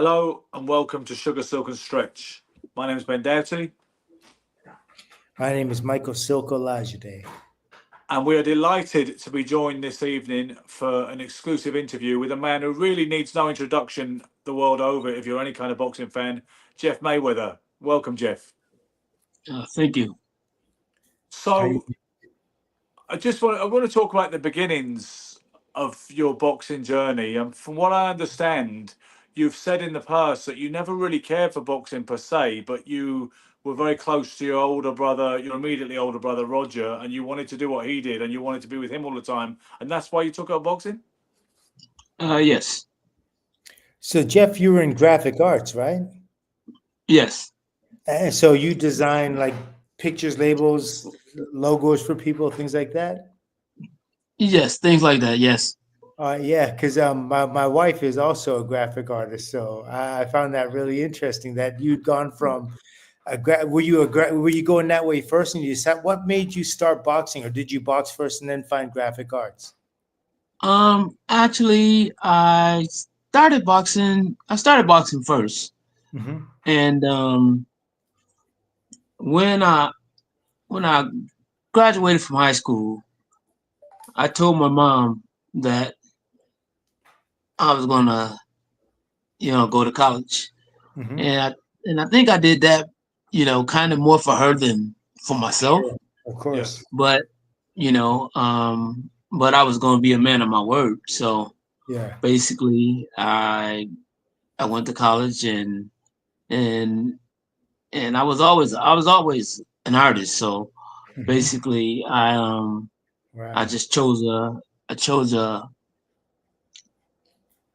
Hello and welcome to Sugar Silk and Stretch. My name is Ben Doughty, My name is Michael Silkolajide. and we are delighted to be joined this evening for an exclusive interview with a man who really needs no introduction the world over if you're any kind of boxing fan, Jeff Mayweather. Welcome, Jeff. Thank you. So, I want to talk about the beginnings of your boxing journey. And from what I understand, you've said in the past that you never really cared for boxing per se, but you were very close to your older brother, your immediately older brother Roger, and you wanted to do what he did, and you wanted to be with him all the time, and that's why you took up boxing. Yes. So, Jeff, you were in graphic arts, right? Yes. So you design like pictures, labels, logos for people, things like that? Yes. Things like that. Yes. Yeah, because my wife is also a graphic artist, so I found that really interesting that you'd gone from were you going that way first, and you said what made you start boxing, or did you box first and then find graphic arts? Actually, I started boxing first, Mm-hmm. and when I when I graduated from high school, I told my mom that I was gonna, go to college, Mm-hmm. and I think I did that, kind of more for her than for myself. Sure, of Yeah. course. But but I was gonna be a man of my word, so Yeah. basically I went to college and and I was always an artist. So Mm-hmm. basically I Wow. just chose a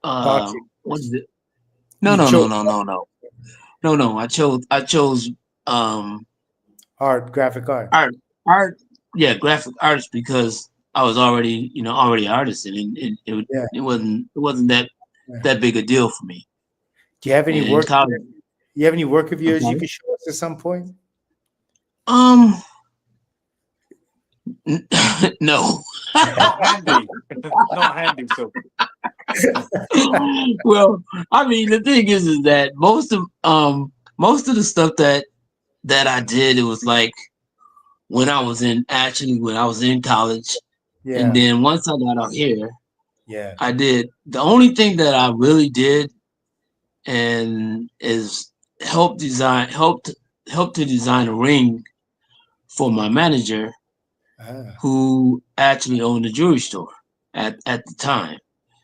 Boxing. what is it? No You no no chose no no no no no. I chose um art, graphic art. art art yeah, graphic arts, because I was already an artist, and Yeah. it wasn't Yeah. that big a deal for me. Do you have any And in work? college, You have any work of I'm yours you sorry. could show us at some point? Um, no. Not handy. Not handy. So, Well, I mean, the thing is that most of the stuff that I did, it was like when I was in college, and Yeah. then once I got out here, Yeah. I did the only thing that I really did and is helped to design a ring for my manager, Ah. who actually owned a jewelry store at the time.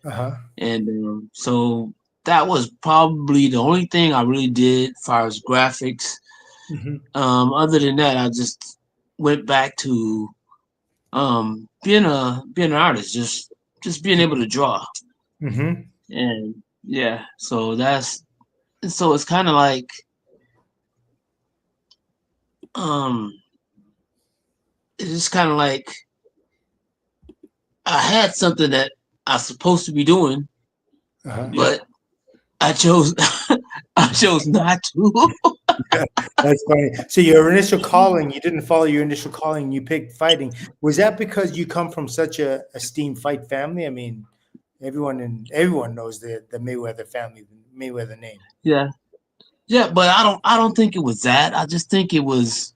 Uh-huh. And so that was probably the only thing I really did as far as graphics. Mm-hmm. Other than that, I just went back to being an artist, just being able to draw. Mm-hmm. And yeah, so it's kind of like um it's just kind of like I had something that I was supposed to be doing, Uh-huh. yeah. but I chose I chose not to. That's funny. So your initial calling, you didn't follow your initial calling, you picked fighting. Was that because you come from such a esteemed fight family? I mean, everyone knows the Mayweather family, the Mayweather name. Yeah. Yeah, but I don't think it was that. I just think it was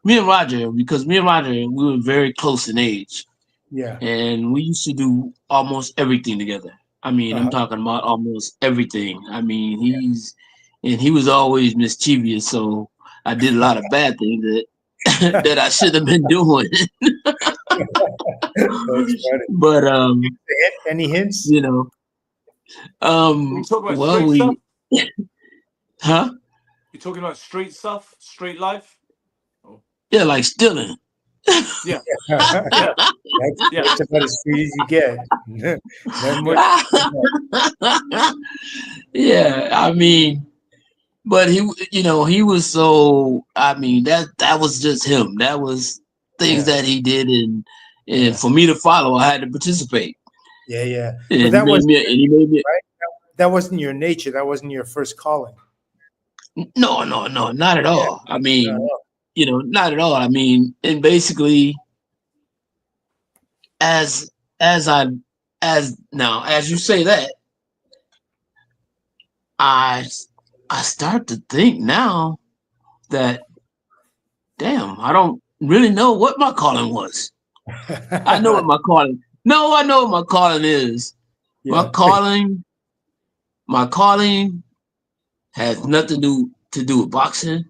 me and Roger, because me and Roger, we were very close in age, Yeah. and we used to do almost everything together. I mean, I'm Uh-huh. talking about almost everything. I mean, he was always mischievous, so I did a lot of bad things that that I should have been doing. That's funny. But Any hints? you know, Are you talking about well, street stuff? huh? You're talking about street stuff, street life? Oh, Yeah, like stealing. yeah, that's yeah, yeah. that's about as sweet as you get. Nothing more sweet than that. Yeah, I mean, but he was so. I mean, that was just him. That was things Yeah. that he did, and Yeah. for me to follow, I had to participate. Yeah. Yeah. But And that wasn't he made me. right. That wasn't your nature. That wasn't your first calling. No, no, no, not at Yeah. all. I mean, No. not at all. I mean, and basically, as as I as now as you say that, I start to think now that damn, I don't really know what my calling was. I know what my calling. No, I know what my calling is. My Yeah. calling, my calling has nothing to do with boxing.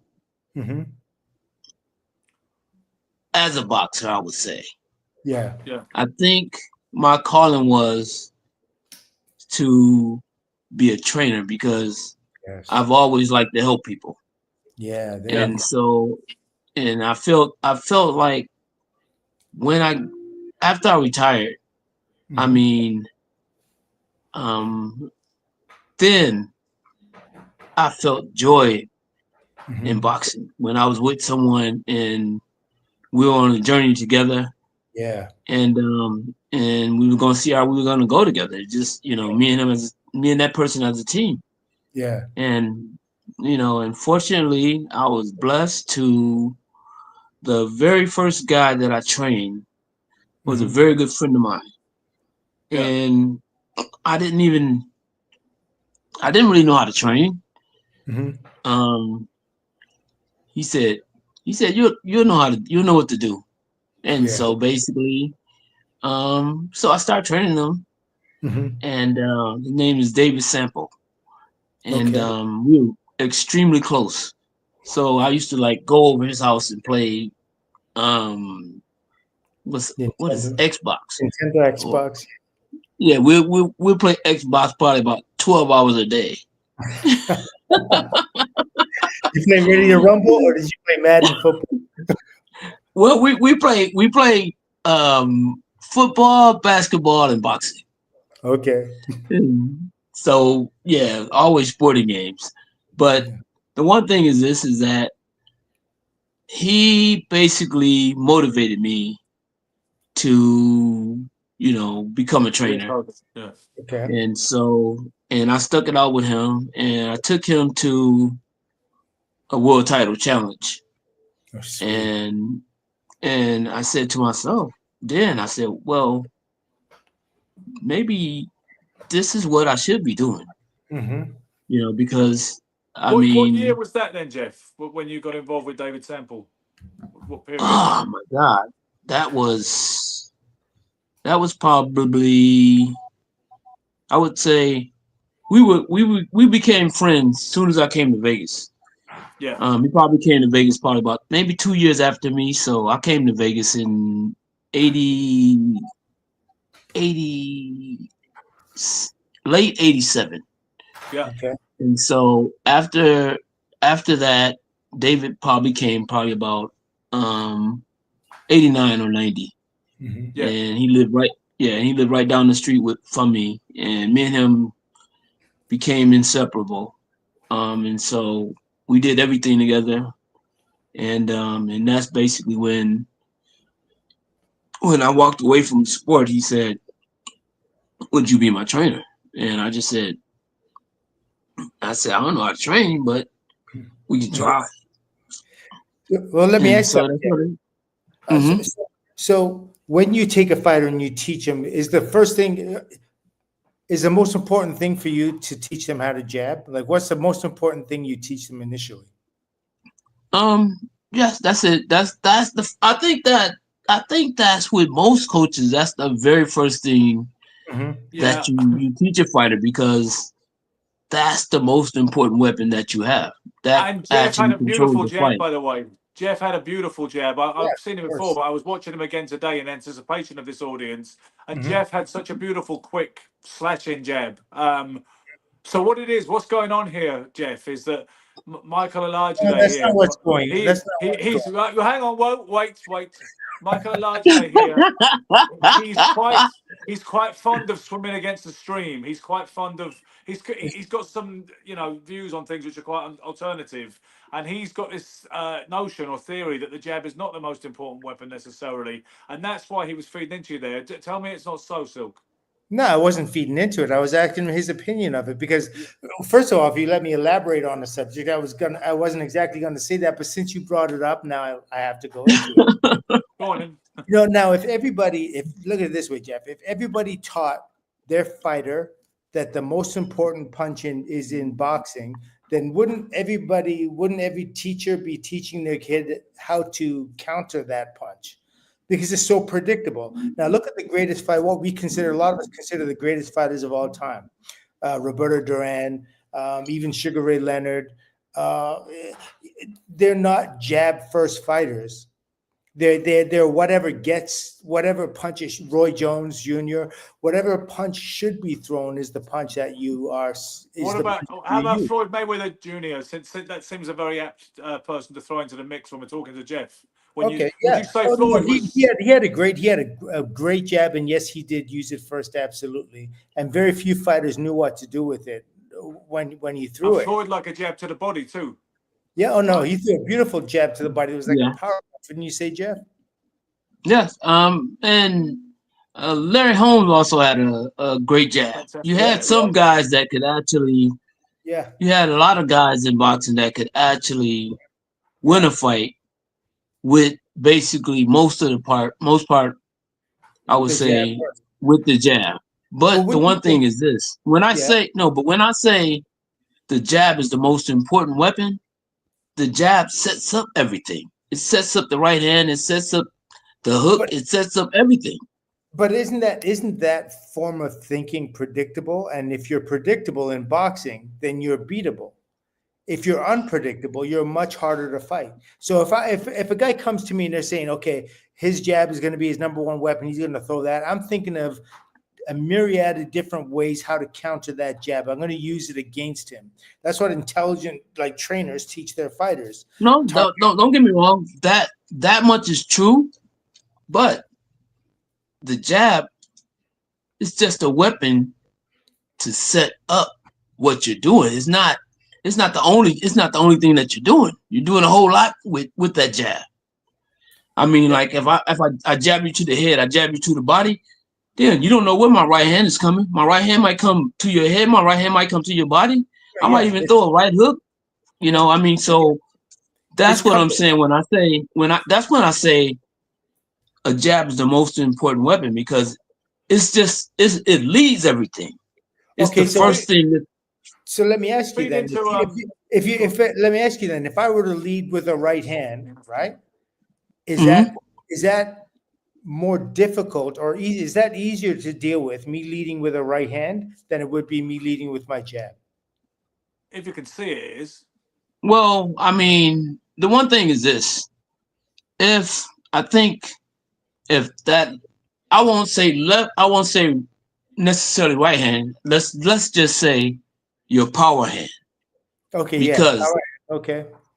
Hmm. As a boxer, I would say. Yeah. Yeah. I think my calling was to be a trainer because Yes. I've always liked to help people. Yeah. There Yeah. you And so and I felt like when I after I retired, go. I Hmm. mean, um then I felt joy in Hmm. boxing when I was with someone and we were on a journey together Yeah. and we were gonna see how we were gonna go together. Just me and that person as a team. Yeah. And unfortunately, I was blessed to the very first guy that I trained was a Hmm. very good friend of mine, Yeah. and I didn't even I didn't really know how to train. Hmm. Um, he said you know you know what to do, and Yeah. so basically, so I started training him, Hmm. and his name is David Sample, and Okay. we were extremely close. So I used to like go over his house and play um what is Nintendo. Xbox? Nintendo Or Xbox. yeah, we'll play Xbox probably about 12 hours a day. You play Ready to Rumble or did you play Madden football? Well, we play football, basketball, and boxing. Okay. So yeah, always sporting games. But Yeah. the one thing is this is that he basically motivated me to become a Yeah. trainer. Yeah. Okay. And I stuck it out with him and I took him to a world title challenge. Oh, sweet. And I said to myself, then I said, well, maybe this is what I should be doing, Hmm. because I What year mean, was that then, Jeff? When you got involved with David Sample? What period? oh my God, that was that was probably, I would say, we became friends as soon as I came to Vegas. Yeah. He probably came to Vegas probably about maybe 2 years after me. So I came to Vegas in 80, 80 late 87. Yeah. Okay. And so after that, David probably came probably about um 89 or 90. Hmm. Yeah. And he lived right down the street from me. And me and him became inseparable. And so we did everything together. And that's basically when I walked away from the sport, he said, would you be my trainer? And I said, I don't know how to train, but we can try. Well, let me And ask so something. that's what it. Uh, so, Mm-hmm. so, so when you take a fighter and you teach them, is the first thing is the most important thing for you to teach them how to jab? Like, what's the most important thing you teach them initially? Yes, that's it. That's the. I think that's with most coaches. That's the very first thing Hmm. that Yeah. you teach a fighter because that's the most important weapon that you have. That And Jeff had actually a controls beautiful the jab, fight. by the way. Jeff had a beautiful jab. Yeah, I've seen him of before, course. but I was watching him again today in anticipation of this audience. And Hmm. Jeff had such a beautiful, quick slashing jab. So what it is, what's going on here, Jeff, is that Michael No, Olajide that's not here. what's going. He That's not he what's he's going. right. Hang on, wait. Michael Olajide here. He's quite fond of swimming against the stream. He's quite fond of he's got some views on things which are quite alternative, and he's got this notion or theory that the jab is not the most important weapon necessarily, and that's why he was feeding into you there. Tell me it's not so, Silk. No, I wasn't feeding into it. I was asking his opinion of it because, first of all, if you let me elaborate on the subject, I wasn't exactly gonna say that, but since you brought it up, now I have to go into it. Go on in. Now if look at it this way, Jeff, if everybody taught their fighter that the most important punch is in boxing, then wouldn't every teacher be teaching their kid how to counter that punch? Because it's so predictable. Now look at the greatest fight. What we consider, a lot of us consider the greatest fighters of all time, Roberto Duran, even Sugar Ray Leonard. Uh, they're not jab first fighters. They're whatever punches, Roy Jones Jr., whatever punch should be thrown is the punch that you are. What about how about Floyd Mayweather Jr.? Since that seems a very apt person to throw into the mix when we're talking to Jeff. Would you say Floyd was? He had a great jab, and yes, he did use it first, absolutely. And very few fighters knew what to do with it when he threw it. Floyd like a jab to the body too. Yeah. Oh no, he threw a beautiful jab to the body. It was like a power. Wouldn't you say, Jeff? Yes. And Larry Holmes also had a great jab. You had some guys that could actually. Yeah. You had a lot of guys in boxing that could actually win a fight with basically most part, I would say, with the jab. But the one thing is this: when I say the jab is the most important weapon, the jab sets up everything. It sets up the right hand. It sets up the hook. It sets up everything. But isn't that form of thinking predictable? And if you're predictable in boxing, then you're beatable. If you're unpredictable, you're much harder to fight. So if a guy comes to me and they're saying, okay, his jab is going to be his number one weapon, he's going to throw that, I'm thinking of a myriad of different ways how to counter that jab. I'm going to use it against him. That's what intelligent trainers teach their fighters. No, don't get me wrong. That much is true, but the jab is just a weapon to set up what you're doing. It's not the only thing that you're doing. You're doing a whole lot with that jab. I mean, like if I jab you to the head, I jab you to the body, then you don't know where my right hand is coming. My right hand might come to your head. My right hand might come to your body. I might even throw a right hook. You know, I mean, so that's what I'm saying when I say a jab is the most important weapon, because it leads everything. It's the first thing. So let me ask you then. Let me ask you then. If I were to lead with a right hand, right? Is that more difficult, or is that easier to deal with, me leading with a right hand, than it would be me leading with my jab? If you can see it is. Well, I mean, the one thing is this. I won't say left, I won't say necessarily right hand. Let's just say your power hand. Okay, because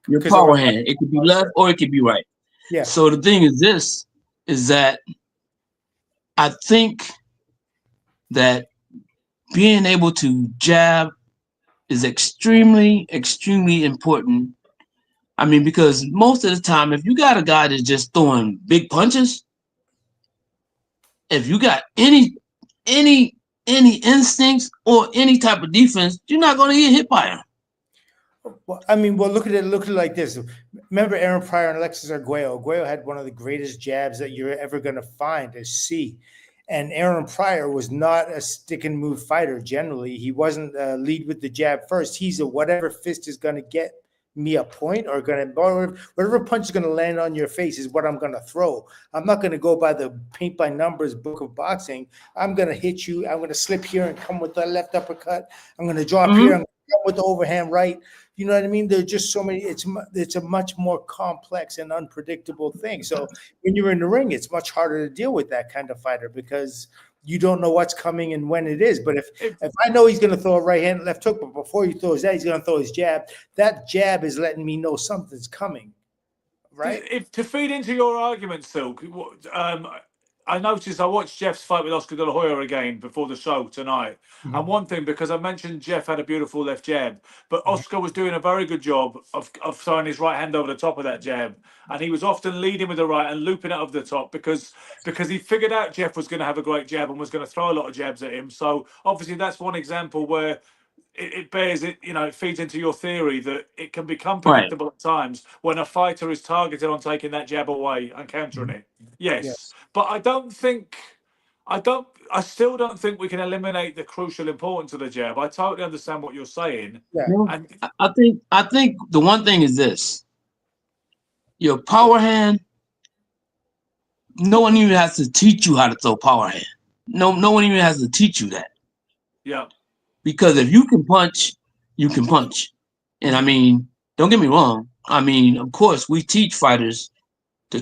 your power hand, it could be left or it could be right. Yeah. So the thing is this, is that I think that being able to jab is extremely, extremely important. I mean, because most of the time, if you got a guy that's just throwing big punches, if you got any instincts or any type of defense, you're not going to get hit by him. Well, I mean, look at it like this. Remember Aaron Pryor and Alexis Arguello? Arguello had one of the greatest jabs that you're ever going to find, to see. And Aaron Pryor was not a stick and move fighter generally. He wasn't lead with the jab first. He's a whatever fist is going to get me a point, or whatever punch is going to land on your face is what I'm going to throw. I'm not going to go by the paint by numbers book of boxing. I'm going to hit you. I'm going to slip here and come with the left uppercut. I'm going to drop here and come with the overhand right. You know what I mean? There's just so many. It's a much more complex and unpredictable thing. So when you're in the ring, it's much harder to deal with that kind of fighter, because you don't know what's coming and when it is. But if I know he's going to throw a right hand, left hook, but before he throws that, he's going to throw his jab. That jab is letting me know something's coming, right? If to feed into your argument, Silk, I noticed I watched Jeff's fight with Oscar De La Hoya again before the show tonight. And one thing, because I mentioned Jeff had a beautiful left jab, but Oscar was doing a very good job of throwing his right hand over the top of that jab. And he was often leading with the right and looping it over the top because he figured out Jeff was going to have a great jab and was going to throw a lot of jabs at him. So obviously that's one example where it bears it, it feeds into your theory that it can become predictable at times when a fighter is targeted on taking that jab away and countering it. Yes. But I don't think I still don't think we can eliminate the crucial importance of the jab. I totally understand what you're saying, Yeah. Well, and I think the one thing is this: your power hand. No one even has to teach you how to throw power hand. No one even has to teach you that, yeah, because if you can punch, you can punch. And I mean, don't get me wrong. I mean, of course, we teach fighters to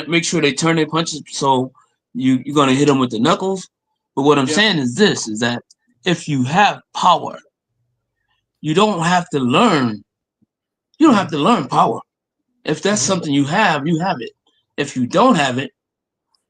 make sure they turn their punches. So you're gonna hit them with the knuckles. But what I'm yeah, saying is this: is that if you have power, you don't have to learn. You don't have to learn power. If that's Mhm. something you have it. If you don't have it,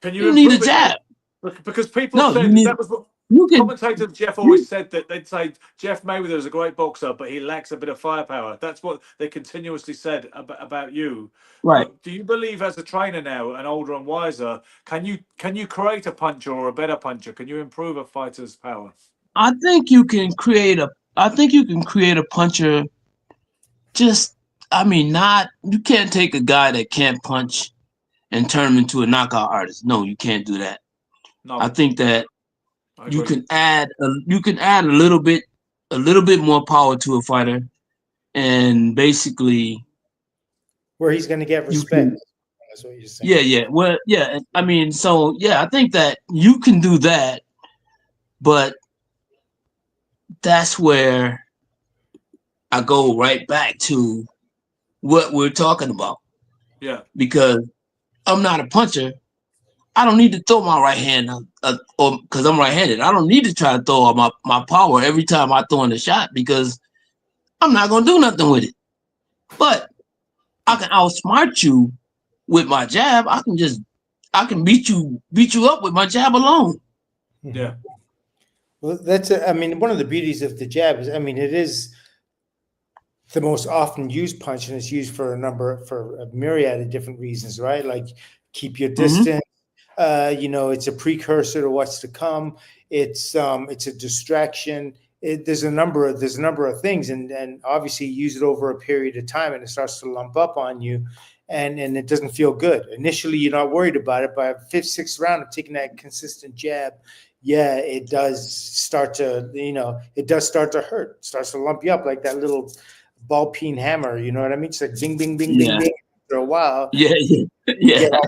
can you you need a improve it though? jab. Because people No, you said need that was what you can commentator Jeff always you said, that they'd say Jeff Mayweather is a great boxer, but he lacks a bit of firepower. That's what they continuously said about you. right. But do you believe, as a trainer now and older and wiser, can you create a puncher or a better puncher? Can you improve a fighter's power? I think you can create a puncher. Just I mean, not you can't take a guy that can't punch and turn him into a knockout artist. No, you can't do that. I No, think that I agree. you can add a little bit more power to a fighter, and basically Where he's going to get you respect. can That's what you're saying. yeah, well, yeah, I mean, so yeah, I think that you can do that, but that's where I go right back to what we're talking about, Yeah, because I'm not a puncher. I don't need to throw my right hand, or because I'm right-handed. I don't need to try to throw all my power every time I throw in a shot, because I'm not gonna do nothing with it. But I can outsmart you with my jab. I can beat you up with my jab alone. yeah, Mhm. Well, I mean, one of the beauties of the jab is, I mean, it is the most often used punch, and it's used for a myriad of different reasons, right? Like keep your Hmm. distance. It's a precursor to what's to come. It's a distraction. There's a number of things, and obviously you use it over a period of time, and it starts to lump up on you, and it doesn't feel good. Initially, you're not worried about it. By fifth, sixth round of taking that consistent jab, yeah, it does start to hurt. It starts to lump you up like that little ball peen hammer. You know what I mean? It's like bing, bing, bing, bing, Yeah, bing. After a while, yeah, yeah, you get yeah.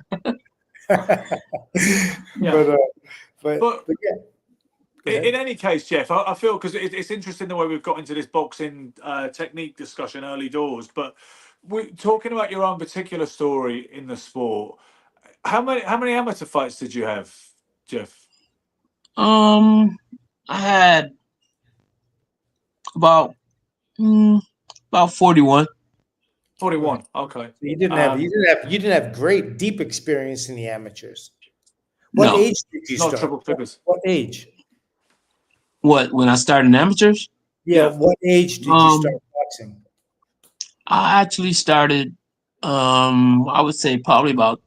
yeah. but But yeah, go in ahead. any case, Jeff, I feel, because it's interesting the way we've got into this boxing technique discussion early doors. But we talking about your own particular story in the sport. How many amateur fights did you have, Jeff? Um, I had about mm, about 41. 41. Okay. You didn't have Um, great deep experience in the amateurs. What No, age did you not start? triple figures. What age? what when I started in amateurs? Yeah, Yeah. what age did you start Um, boxing? I actually started. I would say probably about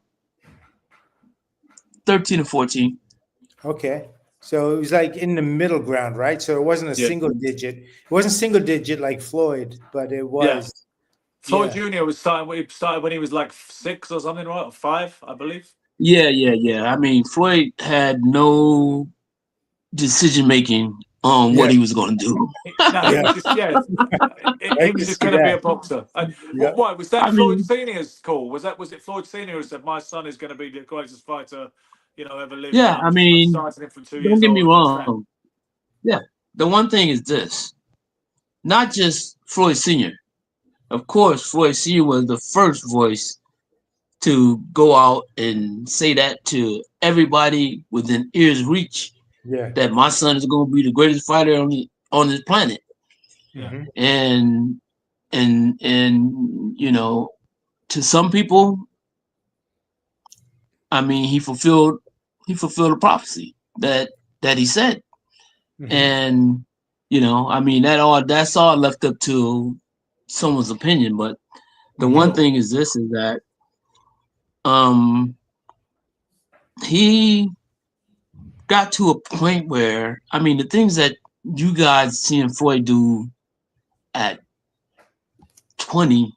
13 or 14. Okay. So it was like in the middle ground, right? So it wasn't a Yeah. single digit. It wasn't single digit like Floyd, but it Yeah. was, Floyd yeah. Jr. was starting. He started when he was like 6 or something, right? Or 5, I believe. Yeah, yeah, yeah. I mean, Floyd had no decision making on what Yeah. he was going to do. No, he Yeah. was just, yeah. I He can was just see going to be a that. boxer. And Yeah. why was that I Floyd mean, Senior's call? Was it Floyd Senior who said, "My son is going to be the greatest fighter, ever lived, and yeah, I I'm mean, starting him from two don't years get me old, and that's that." wrong. Yeah, the one thing is this: not just Floyd Senior. Of course, Floyd Senior was the first voice to go out and say that to everybody within ear's reach, Yeah. that my son is going to be the greatest fighter on this planet. Yeah, Hmm. And to some people, I mean, he fulfilled the prophecy that he said. Hmm. And I mean, that's all left up to someone's opinion. But the Hmm. one sure. thing is this: is that um he got to a point where, I mean, the things that you guys seeing Floyd do at 20,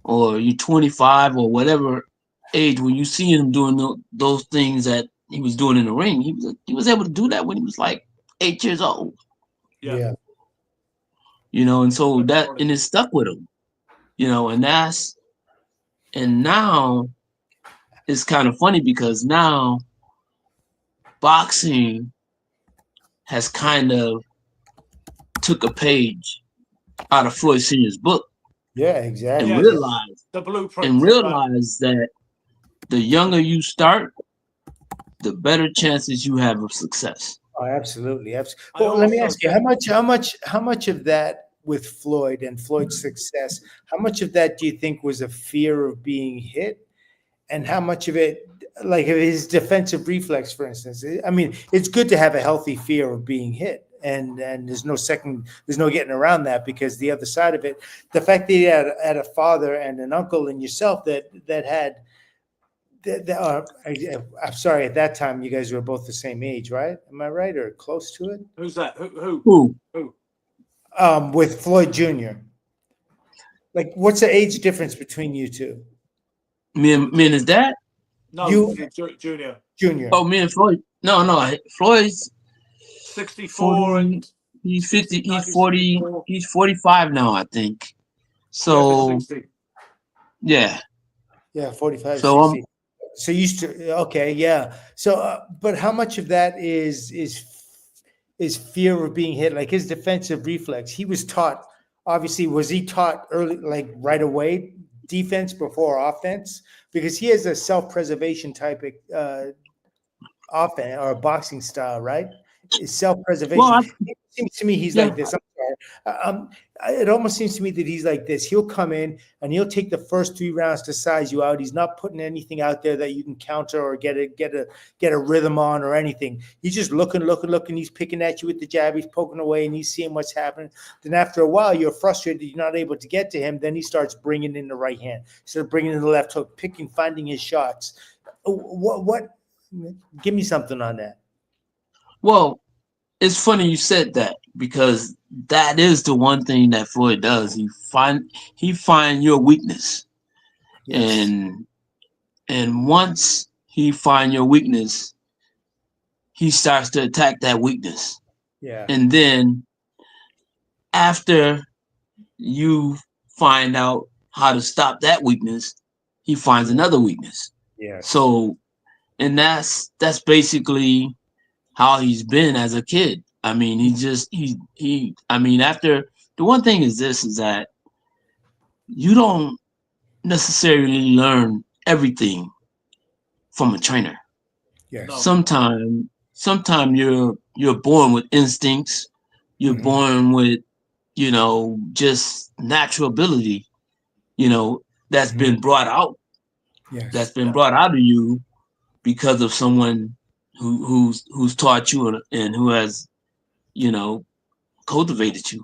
or you 25 or whatever age, when you see him doing those things that he was doing in the ring, he was able to do that when he was like 8 years old. Yeah. Yeah. And so that and it stuck with him. And now it's kind of funny because now boxing has kind of took a page out of Floyd Sr.'s book Yeah, and exactly. Yes. realized The blueprint. that the younger you start, the better chances you have of success. Oh, absolutely, absolutely. I Well, let me also ask you, think how much of that with Floyd and Floyd's success, how much of that do you think was a fear of being hit, and how much of it, like his defensive reflex, for instance? I mean, it's good to have a healthy fear of being hit, and there's no getting around that, because the other side of it, the fact that he had a father and an uncle and yourself that had I'm sorry, at that time you guys were both the same age, right? Am I right, or close to it? who's that? Who? Who? Who? With Floyd Jr. Like, what's the age difference between you two? Me and his dad? No, You Junior. Junior. Oh, me and Floyd. No. Floyd's 64 40. and He's 50. He's 40. 1964. He's 45 now, I think. Yeah, so So 60. yeah. Yeah, 45, So 60. So you used to, okay, yeah. So, but how much of that is fear of being hit? Like his defensive reflex, he was taught. Obviously, was he taught early, like right away, defense before offense? Because he has a self-preservation type offense or boxing style, right? It's well, self-preservation. It seems to me he's yeah. like this. I'm sorry. It almost seems to me that he's like this. He'll come in and he'll take the first 3 rounds to size you out. He's not putting anything out there that you can counter or get a rhythm on or anything. He's just looking. He's picking at you with the jab. He's poking away and he's seeing what's happening. Then after a while, you're frustrated. You're not able to get to him. Then he starts bringing in the right hand. Instead of bringing in the left hook, finding his shots. What? Give me something on that. Well, it's funny you said that because that is the one thing that Floyd does. He find your weakness, Yes. and once he find your weakness, he starts to attack that weakness, Yeah. and then after you find out how to stop that weakness, he finds another weakness. Yes. So, and that's basically how he's been as a kid. I mean, he. I mean, after the one thing is this is that you don't necessarily learn everything from a trainer. Yes. No. Sometime you're born with instincts. You're Mhm. born with just natural ability. That's Mhm. been brought out. That's Yes. been Yeah. brought out of you because of someone who's taught you and who has you know cultivated you.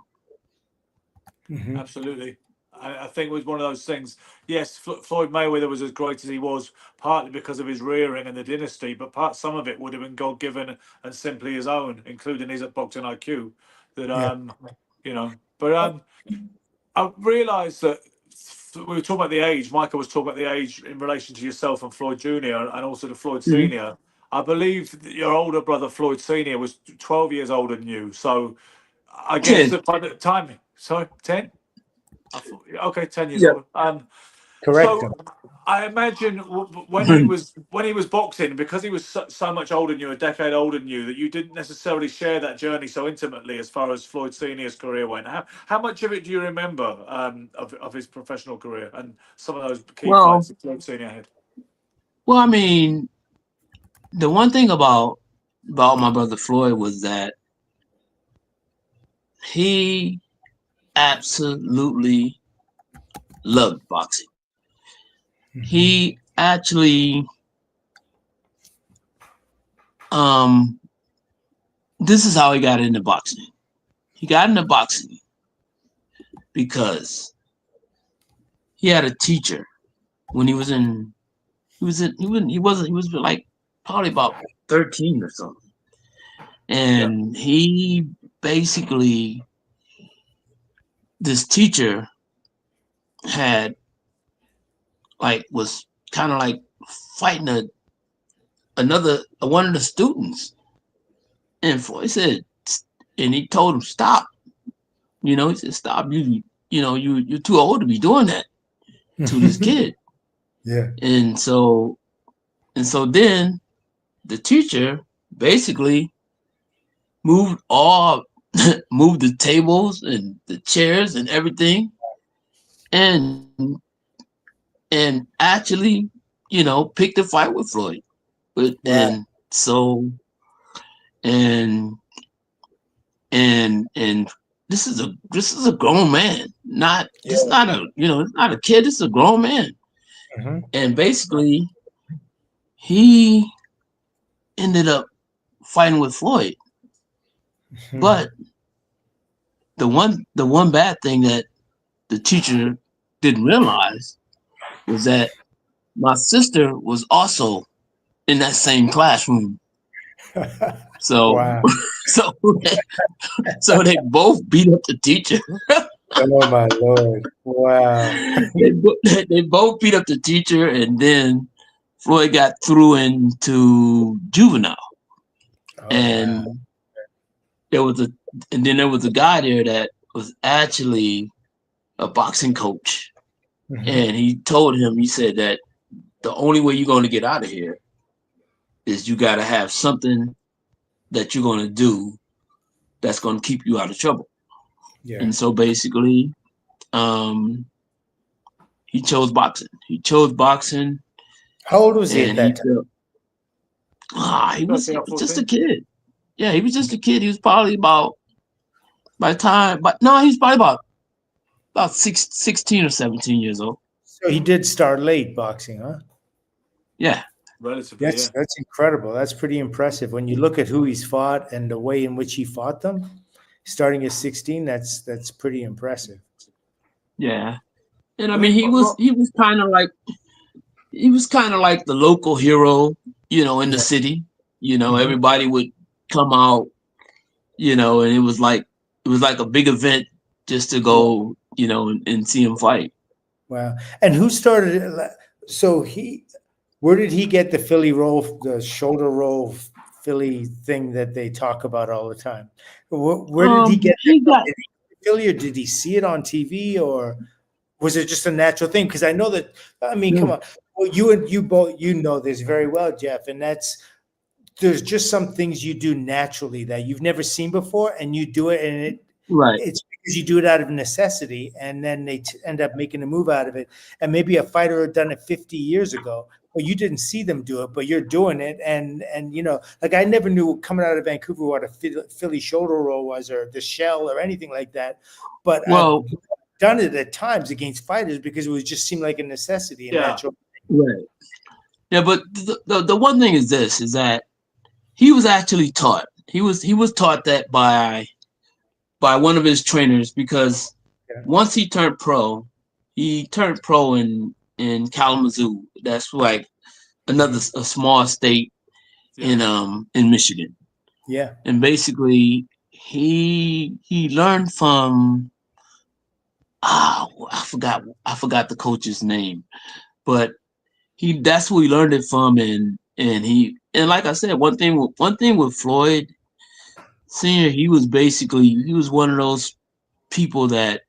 Mhm. Absolutely. I think it was one of those things. Yes, Floyd Mayweather was as great as he was, partly because of his rearing and the dynasty, but some of it would have been God given and simply his own, including his boxing IQ. That Yeah. but Oh, I realised that we were talking about the age. Michael was talking about the age in relation to yourself and Floyd Junior, and also to Floyd Mhm. Senior. I believe that your older brother Floyd Senior was 12 years older than you, so I guess 10. that by the time, sorry, 10. I thought, yeah, okay, 10 years Yeah. older. correct So him. I imagine when he was boxing, because he was so much older than you, a decade older than you, that you didn't necessarily share that journey so intimately as far as Floyd Senior's career went. How much of it do you remember of his professional career and some of those key well fights that Floyd Senior had? well, I mean, the one thing about my brother Floyd was that he absolutely loved boxing. Mhm. He actually um this is how he got into boxing. He got into boxing because he had a teacher when he was like probably about 13 or something. Yeah. And he basically this teacher had was kind of like fighting one of the students, and Floyd said, and he told him stop. He said stop. You're too old to be doing that to this kid. Yeah. And so then the teacher basically moved all moved the tables and the chairs and everything, and actually, picked a fight with Floyd. But Wow. and so and and this is a grown man, not this is Yeah. not a it's not a kid. This is a grown man, Hmm. and basically he ended up fighting with Floyd. But the one bad thing that the teacher didn't realize was that my sister was also in that same classroom. So Wow. so so they both beat up the teacher. Oh my Lord. Wow. They both beat up the teacher, and then Floyd got through into juvenile, Oh wow. and there was a and then there was a guy there that was actually a boxing coach, Hmm. and he told him, he said that the only way you're going to get out of here is you got to have something that you're going to do that's going to keep you out of trouble. Yeah. And so basically, he chose boxing. He chose boxing, How old was he at and he that time? felt he was 13 or just a 14. kid. Yeah, he was just a kid. He was probably about by the time, but no, he was probably about 16 or 17 years old. So he did start late boxing, huh? Yeah, Relatively, That's yeah. that's incredible. That's pretty impressive. When you look at who he's fought and the way in which he fought them, starting at 16, that's pretty impressive. yeah. And I I mean, think, he was kind of like the local hero, in the Yeah. city. Hmm. Everybody would come out, and it was like a big event just to Yeah. go, and see him fight. Wow. And who started it? So where did he get the Philly roll, the shoulder roll Philly thing that they talk about all the time? Where did he get that He from? got Did he Philly, or did he see it on TV, or was it just a natural thing? Because I know that, I mean, come no, on. Well, you both, know this very well, Jeff, and there's just some things you do naturally that you've never seen before, and you do it, and right. it's because you do it out of necessity, and then they end up making a move out of it. And maybe a fighter had done it 50 years ago, but you didn't see them do it, but you're doing it. And like I never knew coming out of Vancouver what a Philly shoulder roll was, or the shell, or anything like that. But I've Well, done it at times against fighters because it was just seemed like a necessity, a yeah. natural. right. Yeah, but the one thing is that he was actually taught. He was taught that by one of his trainers, because Yeah. once he turned pro in Kalamazoo. That's like a small state Yeah. in Michigan. Yeah. And basically he learned from I forgot the coach's name, but that's who he learned it from. And like I said, one thing with Floyd Senior, he was one of those people that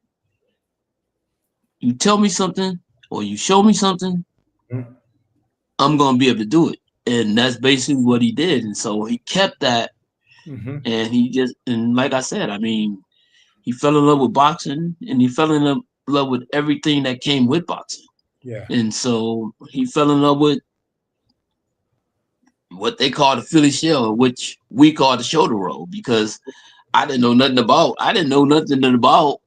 you tell me something or you show me something, Mhm. I'm gonna be able to do it. And that's basically what he did. And so he kept that, Mhm. and like I said, I mean, he fell in love with boxing, and he fell in love with everything that came with boxing. Yeah. And so he fell in love with what they call the Philly shell, which we call the shoulder roll, because I didn't know nothing about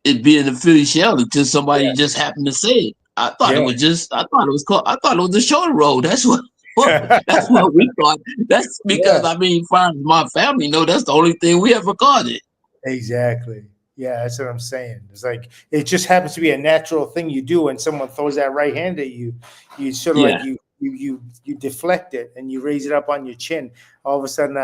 it being the Philly shell until somebody just happened to say it. Yeah. I thought it was called, I thought it was the shoulder roll. That's what, Yeah. that's what we thought. That's because, Yeah. I mean, far as my family know, that's the only thing we ever called it. Exactly. Yeah, that's what I'm saying. It's like it just happens to be a natural thing you do when someone throws that right hand at you. You sort of like Yeah. you deflect it and you raise it up on your chin. All of a sudden,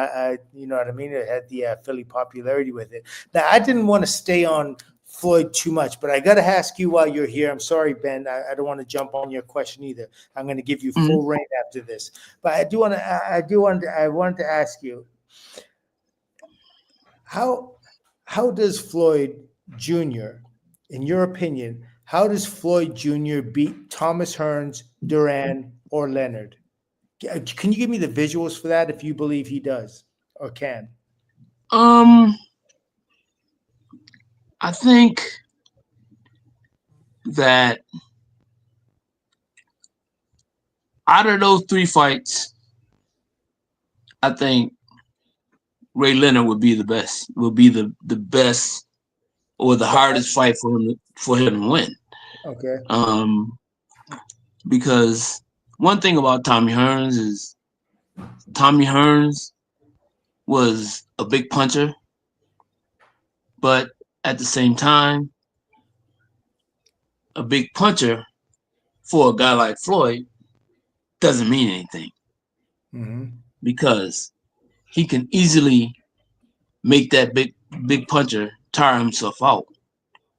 you know what I mean? It had the Philly popularity with it. Now, I didn't want to stay on Floyd too much. But I got to ask you while you're here. I'm sorry, Ben. I don't want to jump on your question either. I'm going to give you full reign after this. But I wanted to ask you, how does Floyd Jr., in your opinion, how does Floyd Jr. beat Thomas Hearns, Duran, or Leonard? Can you give me the visuals for that if you believe he does or can? I think that out of those 3 fights, I think Ray Leonard would be the best. Would be the best or the hardest fight for him to win. Okay. Because one thing about Tommy Hearns is Tommy Hearns was a big puncher, but at the same time, a big puncher for a guy like Floyd doesn't mean anything because he can easily make that big puncher tire himself out,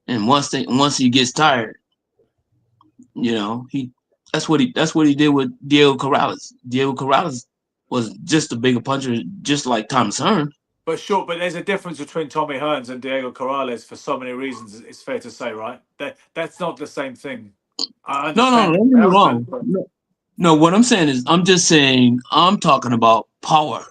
and once he gets tired, that's what he did with Diego Corrales. Diego Corrales was just a bigger puncher, just like Thomas Hearns. But there's a difference between Tommy Hearns and Diego Corrales for so many reasons. It's fair to say, right? That's not the same thing. I understand. No, don't get me wrong. No, what I'm saying is, I'm talking about power.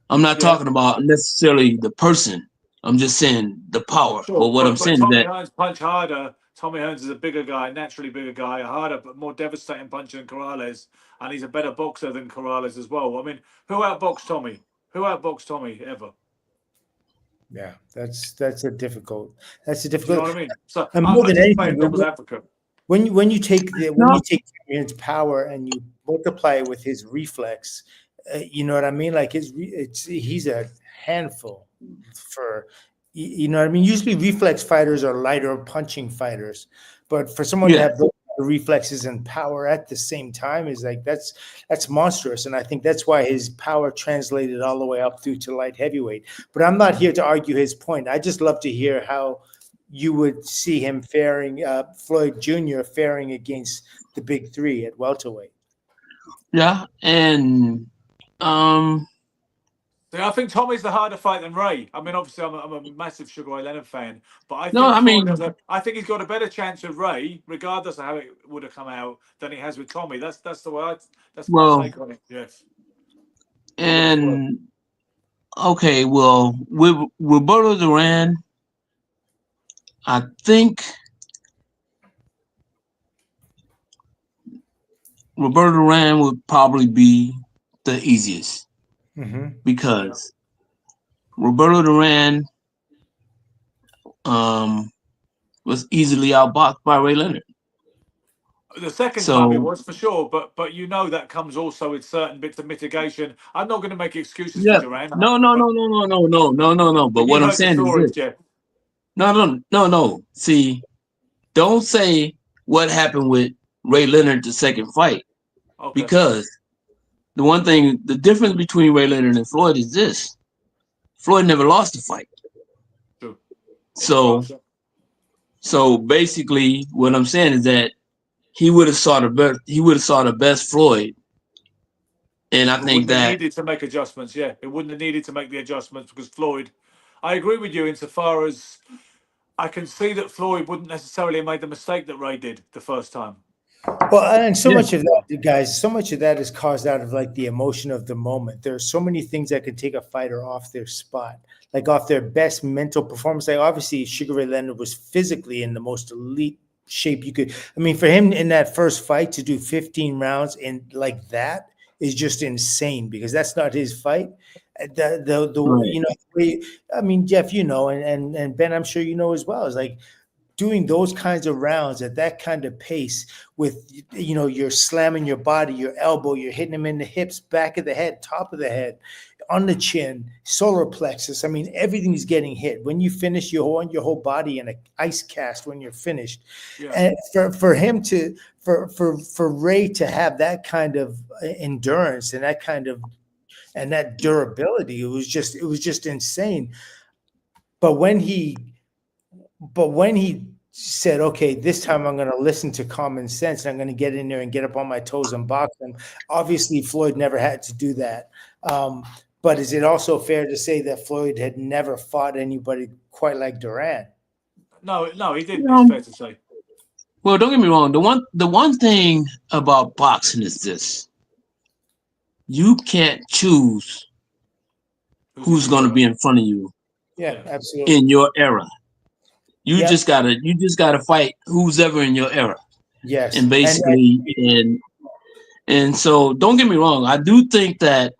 I'm not talking about necessarily the person. I'm just saying the power. Sure. But what I'm saying Tommy is that Hearns punch harder. Tommy Hearns is a bigger guy, naturally bigger guy, a harder but more devastating puncher than Corrales, and he's a better boxer than Corrales as well. I mean, who outboxed Tommy? Who outboxed Tommy ever? Yeah, that's a difficult. That's a Do difficult. you know what I mean? So And more I'm than just anything, playing devil's advocate. when you take Tommy power and you multiply it with his reflex, you know what I mean? Like he's a handful for. You know what I mean? Usually reflex fighters are lighter punching fighters, but for someone to have those reflexes and power at the same time is like that's monstrous. And I think that's why his power translated all the way up through to light heavyweight. But I'm not here to argue his point. I just love to hear how you would see him faring, Floyd Jr. faring against the big 3 at welterweight. Yeah, and I think Tommy's the harder fight than Ray. I mean, obviously, I'm a massive Sugar Ray Leonard fan, but I think he's got a better chance with Ray, regardless of how it would have come out, than he has with Tommy. That's the way that's my take on it. Yes. And okay, well, with Roberto Duran, I think Roberto Duran would probably be the easiest. Because Roberto Duran was easily outboxed by Ray Leonard. The second time it was for sure, but that comes also with certain bits of mitigation. I'm not going to make excuses for Duran. No. But what I'm saying is this. Jeff. No. See, don't say what happened with Ray Leonard the second fight, because the difference between Ray Leonard and Floyd is this: Floyd never lost a fight. True. So basically, what I'm saying is that he would have saw the best Floyd, and I think that needed to make adjustments. Yeah, it wouldn't have needed to make the adjustments because Floyd. I agree with you insofar as I can see that Floyd wouldn't necessarily have made the mistake that Ray did the first time. Well, and so much of that, guys, so much of that is caused out of like the emotion of the moment. There are so many things that can take a fighter off their spot, like off their best mental performance. Like obviously, Sugar Ray Leonard was physically in the most elite shape you could. I mean, for him in that first fight to do 15 rounds in like that is just insane because that's not his fight. I mean, Jeff, and Ben, I'm sure you know as well. Is like doing those kinds of rounds at that kind of pace with, you're slamming your body, your elbow, you're hitting them in the hips, back of the head, top of the head, on the chin, solar plexus. I mean, everything's getting hit. When you finish, you want your whole body in an ice cast when you're finished. Yeah. And for him for Ray to have that kind of endurance and that durability, it was just insane. But when he But when he said, okay, this time I'm going to listen to common sense and I'm going to get in there and get up on my toes and box him. Obviously, Floyd never had to do that. But is it also fair to say that Floyd had never fought anybody quite like Duran? No, he didn't. It's Um, fair to say. well, don't get me wrong. The one thing about boxing is this: you can't choose Who's in who's your going to era? be in front of you Yeah, Yeah, absolutely. in your era. You Yep. just gotta fight who's ever in your era, Yes. and And basically, and so don't get me wrong. I do think that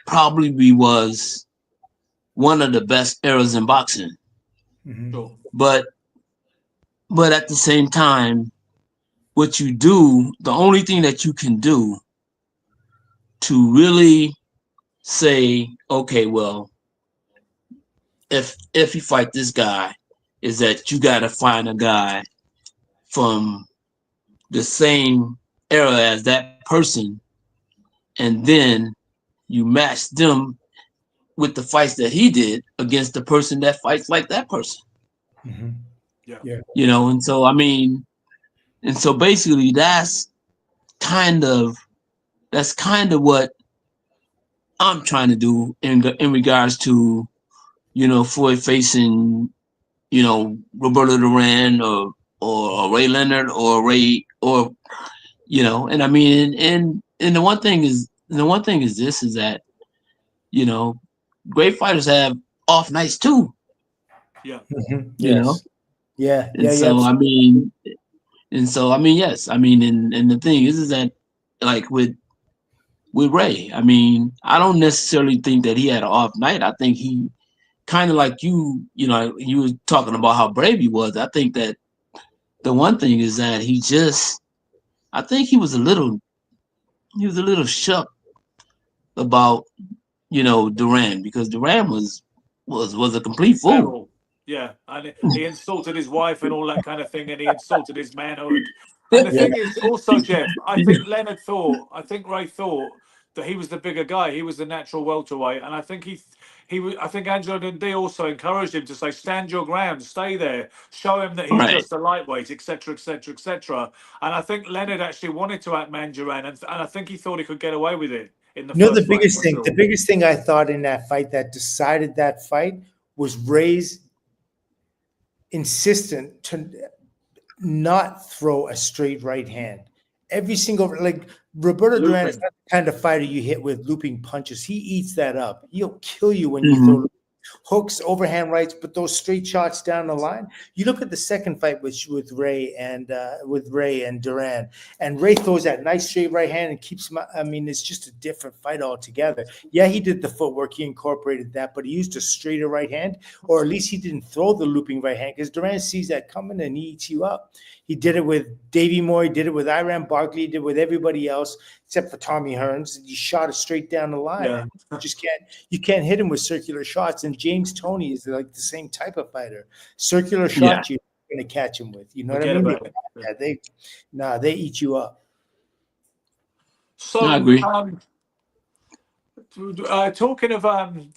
probably was one of the best eras in boxing, mhm. sure. but at the same time, what you do, the only thing that you can do to really say, okay, well, if you fight this guy, is that you got to find a guy from the same era as that person, and then you match them with the fights that he did against the person that fights like that person. Mhm. Yeah. Yeah. And so I mean, and so basically kind of kind of what I'm trying to do in regards to Floyd facing Roberto Duran or Ray Leonard or Ray or and I mean and the one thing is this is that you know great fighters have off nights too, Yeah. Mhm. you know Yes. Yeah. and Yeah. Yeah. so I mean yes, I mean and the thing is that like with Ray, I mean I don't necessarily think that he had an off night. I think he kind of like you were talking about how brave he was. I think that the one thing is that I think he was a little shook about Duran, because Duran was a complete fool. Feral. Yeah, and he insulted his wife and all that kind of thing, and he insulted his manhood. And the Yeah. thing is, also, Jeff, I think I think Ray thought that he was the bigger guy. He was the natural welterweight, and I think I think Angelo Dundee also encouraged him to say, "Stand your ground, stay there, show him that he's Right. just a lightweight, etc., etc., etc." And I think Leonard actually wanted to outman Duran, and I think he thought he could get away with it in the You know, first fight for the sure. biggest thing I thought in that fight that decided that fight was Ray's insistent to not throw a straight right hand. Every single, like, Roberto Duran is Looping. not the kind of fighter you hit with looping punches. He eats that up. He'll kill you when you Hmm. throw hooks, overhand rights, but those straight shots down the line. You look at the second fight with Ray and Duran, and Ray throws that nice straight right hand and keeps him. I mean, it's just a different fight altogether. Yeah, he did the footwork, he incorporated that, but he used a straighter right hand, or at least he didn't throw the looping right hand, because Duran sees that coming and he eats you up. He did it with Davey Moore. He did it with Iran Barkley. He did it with everybody else except for Tommy Hearns. He shot it straight down the line, Yeah, and you can't hit him with circular shots. And James Toney is like the same type of fighter. Circular Yeah, shots you're going to catch him with. You know what I forget mean? about it. Yeah. They eat you up. I So, agree. talking of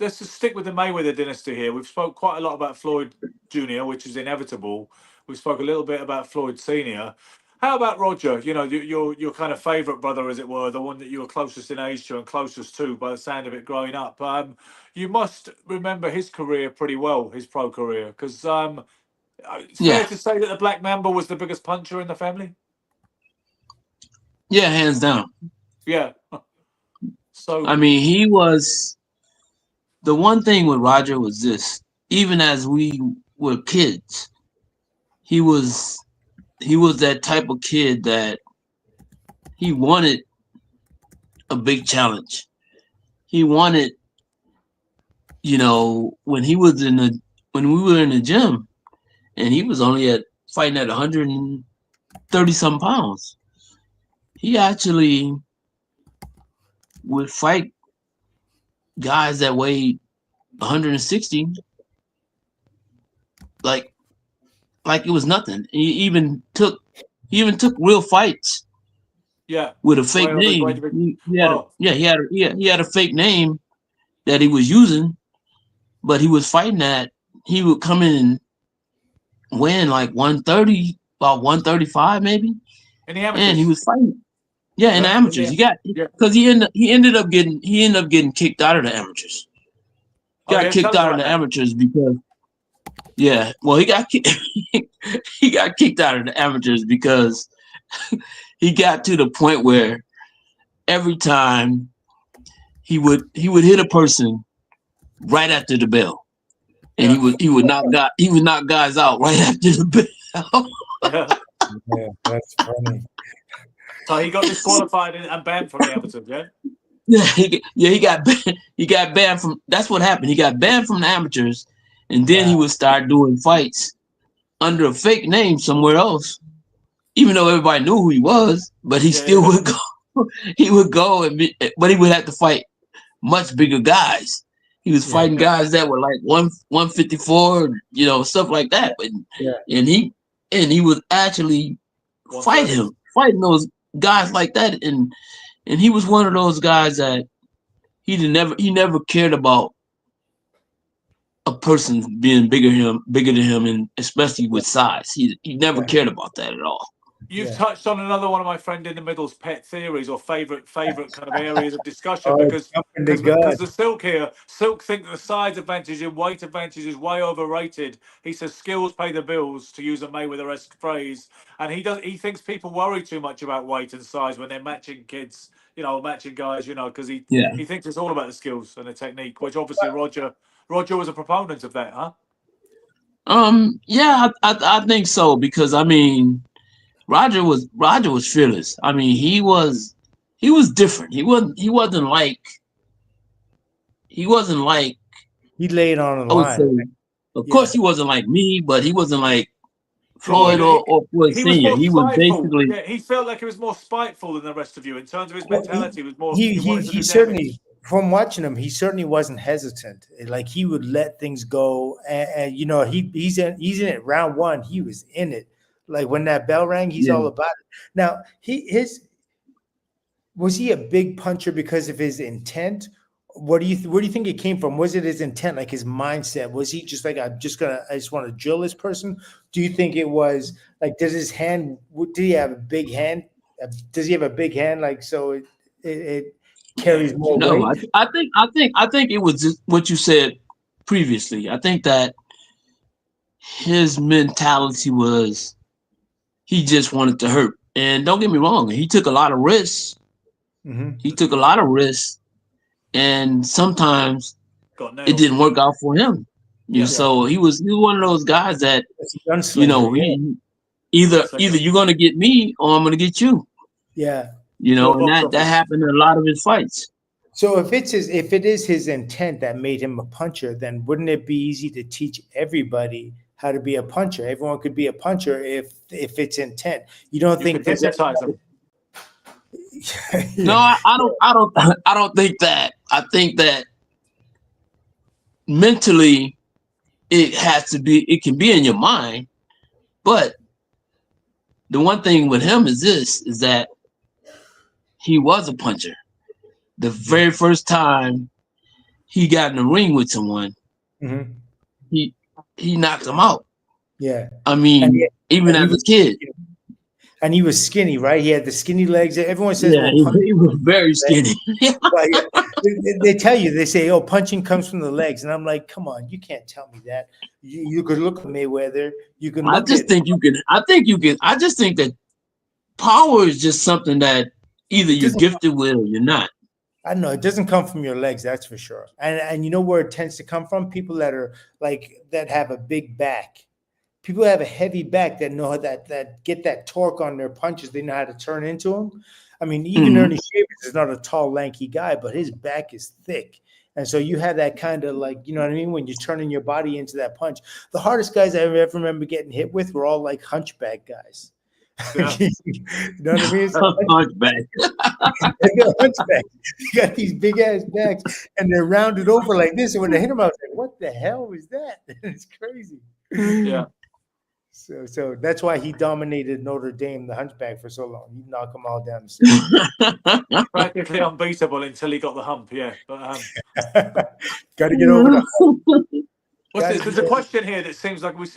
let's just stick with the Mayweather dynasty here. We've spoke quite a lot about Floyd Jr., which is inevitable. We spoke a little bit about Floyd Senior. How about Roger? You know, your kind of favourite brother, as it were, the one that you were closest in age to and closest to, by the sound of it, growing up. You must remember his career pretty well, his pro career, because it's fair Yeah, to say that the Black Mamba was the biggest puncher in the family. yeah, hands down. Yeah. I So mean, he was the one thing with Roger was this. Even as we were kids, he was that type of kid that he wanted a big challenge. He wanted, when when we were in the gym, and he was only fighting at 130 some pounds. He actually would fight guys that weighed 160 like it was nothing. He even took real fights yeah, with a fake way name. to be. He had Well, he had a fake name that he was using, but he was fighting at he would come in and win like 130, about 135 maybe, In the and he amateurs. was fighting. Yeah, in the Yeah. amateurs, he got Yeah. because he ended up getting kicked out of the amateurs. Oh Got yeah, tell kicked us out of about the that. amateurs because well, he got kicked out of the amateurs because he got to the point where every time he would hit a person right after the bell, and Yeah. he would knock guys out right after the bell. Yeah. Yeah, that's funny. So he got disqualified and banned from the amateurs, yeah? He got banned from. That's what happened. He got banned from the amateurs, and then he Wow. would start doing fights under a fake name somewhere else, even though everybody knew who he was. But he Yeah, still yeah. would go. He would go but he would have to fight much bigger guys. He was Yeah, fighting Yeah. guys that were like 154, stuff like that. But yeah, and he would actually 130. fighting those guys like that, and he was one of those guys that he never cared about a person being bigger than him, and especially with size. He never yeah, cared about that at all. You've yeah. touched on another one of my friend in the middle's pet theories or favorite kind of areas of discussion Oh, because jumping the because gun. the Silk think that the size advantage and weight advantage is way overrated. He says skills pay the bills, to use a Mayweather-esque phrase, and he thinks people worry too much about weight and size when they're matching kids, matching guys, because Yeah. he thinks it's all about the skills and the technique, which obviously Roger was a proponent of that, huh? Yeah, I think so because I mean Roger was fearless. I mean he was different. He wasn't like He laid on the I would say. line. Of course, Yeah, he wasn't like me, but he wasn't like Well, Floyd or Floyd he was Senior. more He was spiteful. basically Yeah, he felt like he was more spiteful than the rest of you in terms of his well, mentality. He was more he wanted to he do certainly, damage. from watching him, he certainly wasn't hesitant. Like he would let things go, and he's in it. Round one, he was in it. Like when that bell rang, he's yeah. all about it. Now his was he a big puncher because of his intent? Where do you think it came from? Was it his intent, like his mindset? Was he just like, I just want to drill this person? Do you think it was like, did he have a big hand? Does he have a big hand? Like, so it Yeah, carries more No, weight? I think it was just what you said previously. I think that his mentality was he just wanted to hurt. And don't get me wrong, he took a lot of risks. Hmm. He took a lot of risks, and sometimes got it nailed. didn't work out for him. Yeah, Yeah. So he was one of those guys that It's a gunslinger. Yeah. he either so either you're gonna get me or I'm gonna get you. Yeah. pure And box that office. happened in a lot of his fights. So if it is his intent that made him a puncher, then wouldn't it be easy to teach everybody how to be a puncher? Everyone could be a puncher if it's intent. You don't You think could there's hypnotize them. No, yeah. I don't think that. I think that mentally it can be in your mind, but the one thing with him is that he was a puncher. The Yeah. very first time he got in the ring with someone, Hmm. he he knocked him out. Yeah. I And mean, even he as was a kid. he was skinny, right? He had the skinny legs. Everyone says, Yeah, well, he was very skinny. Well, yeah. They tell you, they say, oh, punching comes from the legs. And I'm like, come on, you can't tell me that. You could look at Mayweather. You can I look just at, think you can. I just think that power is just something that either it you're doesn't, gifted with or you're not. I don't know, it doesn't come from your legs, that's for sure. And you know where it tends to come from? People that are like, that have a big back. People that have a heavy back that know that get that torque on their punches. They know how to turn into them. I mean, even Mhm. Ernie Shavers is not a tall, lanky guy, but his back is thick. And so you have that kind of like, you know what I mean? When you're turning your body into that punch. The hardest guys I ever remember getting hit with were all like hunchback guys. Yeah. You know what I mean? It's Hunchback. they're hunchbacks. They got these big ass backs and they're rounded over like this. And when they hit them, I was like, what the hell was that? It's crazy. Yeah. So that's why he dominated Notre Dame, the Hunchback, for so long. He'd knock them all down the stairs. Practically unbeatable until he got the hump. Yeah, but Got to get over the What's this? There's a question here that seems like we've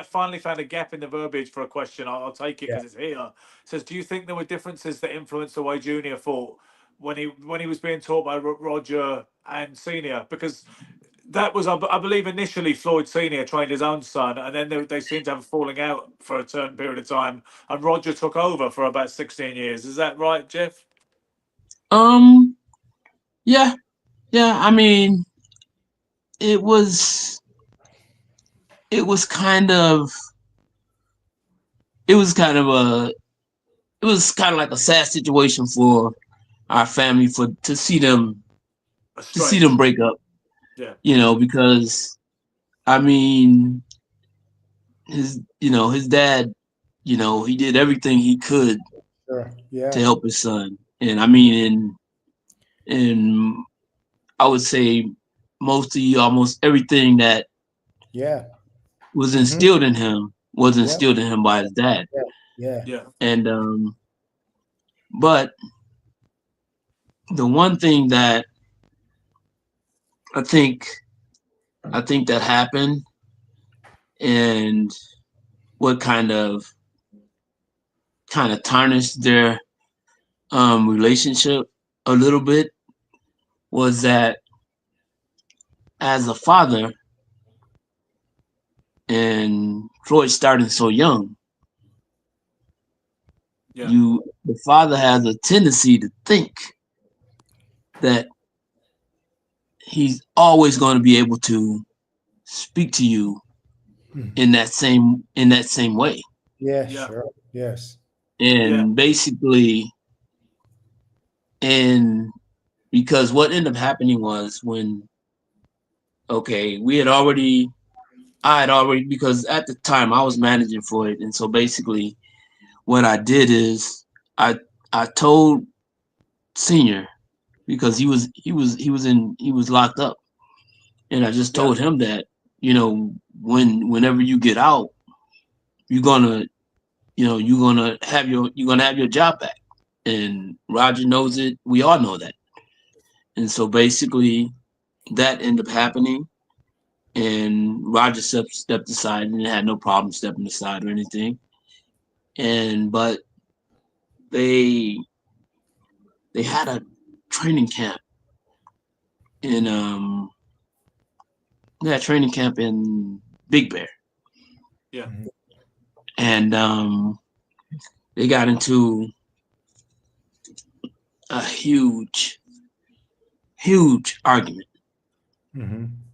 finally found a gap in the verbiage for a question. I'll take it because it's here. It says, do you think there were differences that influenced the way Junior fought when he was being taught by Roger and Senior? Because that was, I believe, initially Floyd Senior trained his own son, and then they seemed to have a falling out for a certain period of time, and Roger took over for about 16 years. Is that right, Jeff? Yeah. I mean, it was kind of it was kind of like a sad situation for our family to see them break up. Yeah. Because I mean, his dad, he did everything he could to help his son, and I mean, in I would say almost everything that was instilled in him was instilled in him by his dad. Yeah. And but the one thing that I think that happened, and what kind of tarnished their relationship a little bit, was that as a father, and Floyd starting so young, the father has a tendency to think that he's always going to be able to speak to you in that same way. Sure. Yes. And basically, and because what ended up happening was I had already, because at the time I was managing Floyd, and so basically what I did is I told Senior, because he was locked up, and I just told him that, whenever you get out, you're gonna have your job back, and Roger knows it. We all know that, and so basically that ended up happening, and Roger stepped aside and had no problem stepping aside or anything, but they had a training camp in Big Bear. Yeah. And they got into a huge argument.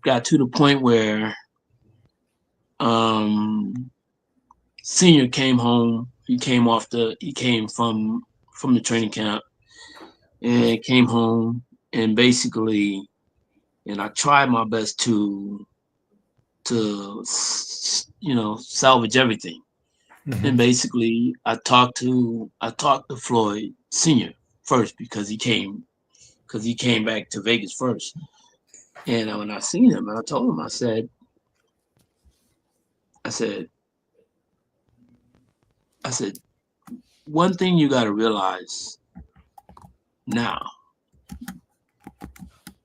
Got to the point where Senior came home. He came from the training camp, and came home, and basically, and I tried my best to salvage everything. And basically, I talked to Floyd Senior first, because he came back to Vegas first. And when I seen him, I told him, I said, one thing you got to realize now,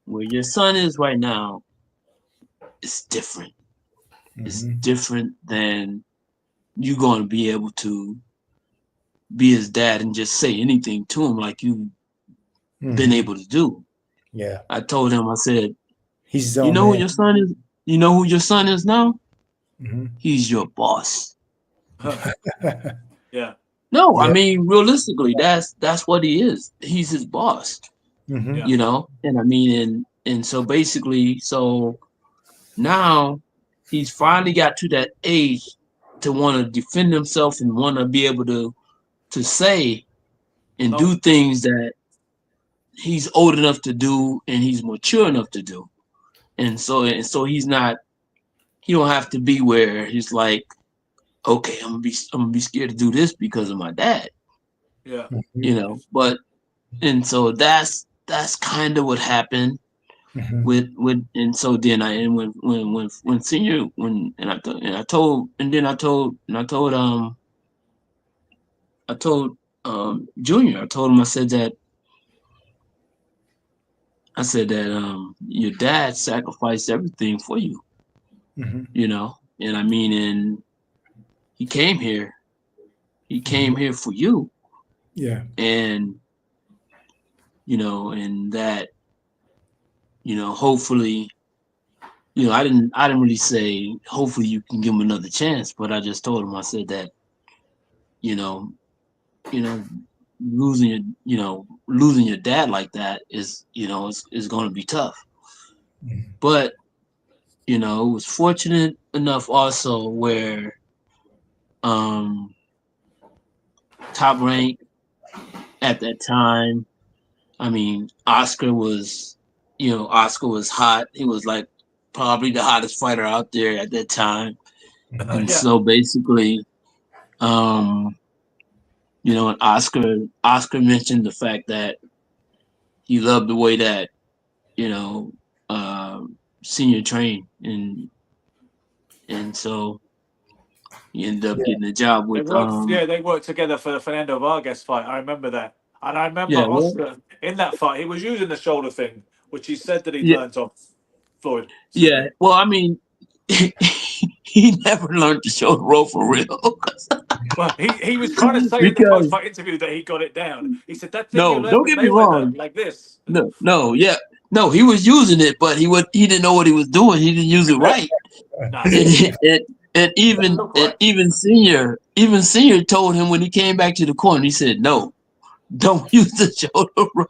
where your son is right now, it's different. It's different than you going to be able to be his dad and just say anything to him like you've been able to do. Yeah. I told him, I said, he's his you own know man. who your son is? You know who your son is now? He's your boss. Yeah. No, I mean, realistically, that's what he is. He's his boss. And I mean, and so basically, so now he's finally got to that age to want to defend himself and want to be able to say and do things that he's old enough to do and he's mature enough to do. And so he don't have to be where he's like, okay, I'm gonna be scared to do this because of my dad. Yeah. But, and so that's kind of what happened with, and so then when Senior, I told Junior, I told him, I said that your dad sacrificed everything for you. you know. And I mean, and he came here. He came here for you, Yeah. and and that, hopefully, I didn't really say hopefully you can give him another chance, but I just told him, I said that, you know, you know, losing losing your dad like that is going to be tough. But it was fortunate enough also where um Top Rank at that time. I mean, Oscar was hot. He was like probably the hottest fighter out there at that time. And Yeah. so basically, um, and Oscar mentioned the fact that he loved the way that, you know, senior trained, and so he ended up Yeah. getting a job They with worked. Yeah, they worked together for the Fernando Vargas fight. I remember that, and I remember yeah, well, Oscar in that fight. He was using the shoulder thing, which he said that he'd yeah, learned off Floyd. Excuse yeah. me. Well, I mean, he never learned to show the rope for real. Well, he was trying to say in the post Because fight interview that he got it down. He said that thing you no, learned don't with get me Mayweather, wrong. like this. No, yeah, no, he was using it, but he didn't know what he was doing. He didn't use it right, Nah, and and it didn't look right. even senior told him when he came back to the corner. He said, "No, don't use the shoulder roll."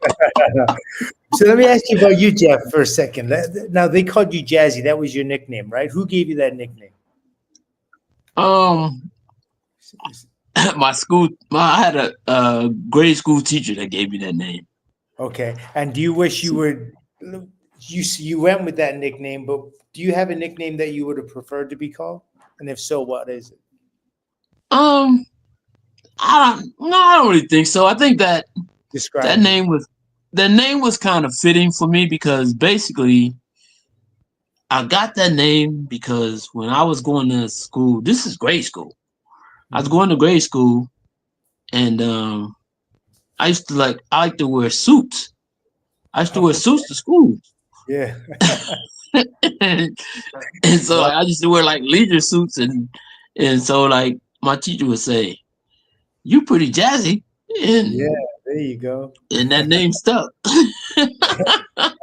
So let me ask you about you, Jeff, for a second. Now they called you Jazzy. That was your nickname, right? Who gave you that nickname? Um, I had a grade school teacher that gave me that name. Okay. And do you wish you would you went with that nickname, but do you have a nickname that you would have preferred to be called? And if so, what is it? Um, I don't really think so. I think that Describes you. name was kind of fitting for me because basically I got that name because when I was going to school, this is grade school. I was going to grade school, and I like to wear suits. I used to wear Oh, suits to school. yeah. and so Well, like I used to wear like leisure suits, and so like my teacher would say, "You pretty jazzy," yeah, and there you go. that name stuck.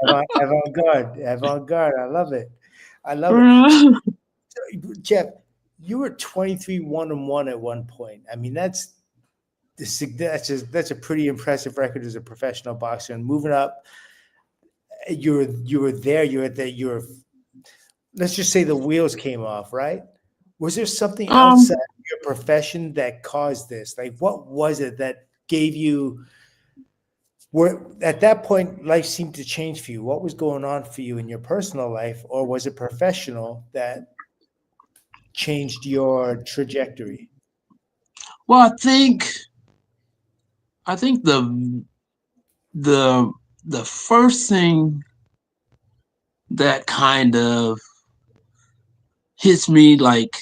Avant-garde, avant-garde. I love it. I love it. Jeff, you were 23 1-1 at one point. I mean, that's a pretty impressive record as a professional boxer. And moving up, you were there. You were there. You were. Let's just say the wheels came off, right? Was there something um, outside your profession that caused this? Like, what was it that gave you? Where at that point, life seemed to change for you. What was going on for you in your personal life, or was it professional that changed your trajectory? well, I think the the first thing that kind of hits me like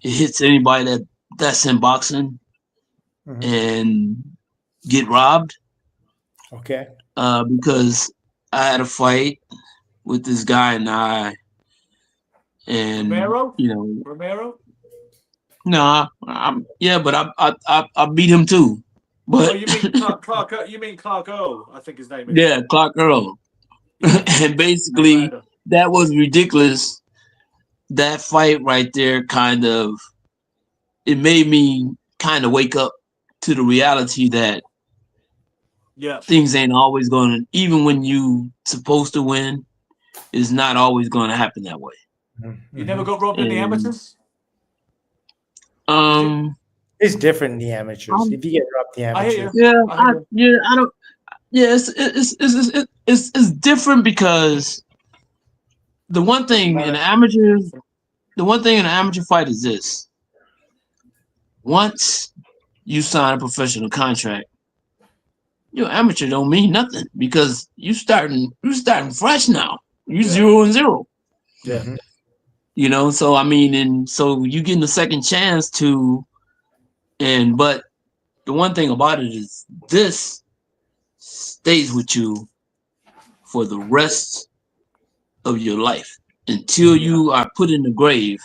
it hits anybody that's in boxing Mhm. and get robbed, Okay. because I had a fight with this guy and Romero, Romero. no, yeah, but I beat him too, Oh, but you mean Clark? You mean Clark O? I think his name is. yeah, Clark Earl, Yeah, and basically Miranda. that was ridiculous. That fight right there kind of it made me kind of wake up to the reality that Yeah. things ain't always going to, even when you supposed to win, it's not always going to happen that way. You never Mhm. got robbed in the And amateurs, did you? um, It's different in the amateurs. um If you get dropped the I hear amateurs, you. yeah, I hear you. I don't, yeah, it's different because the one thing in the amateurs, the one thing in an amateur fight is this: once you sign a professional contract, your amateur don't mean nothing because you starting fresh now. You Yeah, 0-0. yeah. Mhm. So I mean, and so you getting a second chance to, and but the one thing about it is this stays with you for the rest of your life. until you are put in the grave,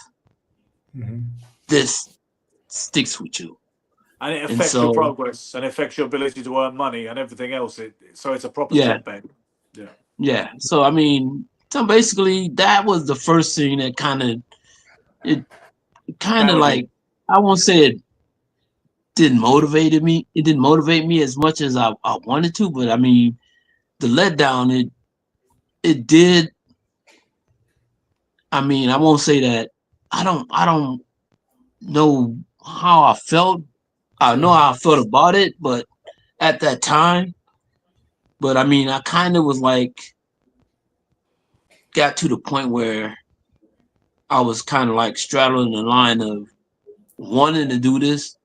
Mhm. this sticks with you. And it And affects your so, progress and affects your ability to earn money and everything else. So it's a proper yeah, setback. Yeah. yeah. So I mean, so basically, that was the first thing that it kind of Powered you. like, I won't say it didn't motivate me. It didn't motivate me as much as I wanted to, but I mean, the letdown it did. I mean, I won't say that. I don't know how I felt. I know how I felt about it, but at that time, but I mean, I kind of was like, got to the point where I was kind of like straddling the line of wanting to do this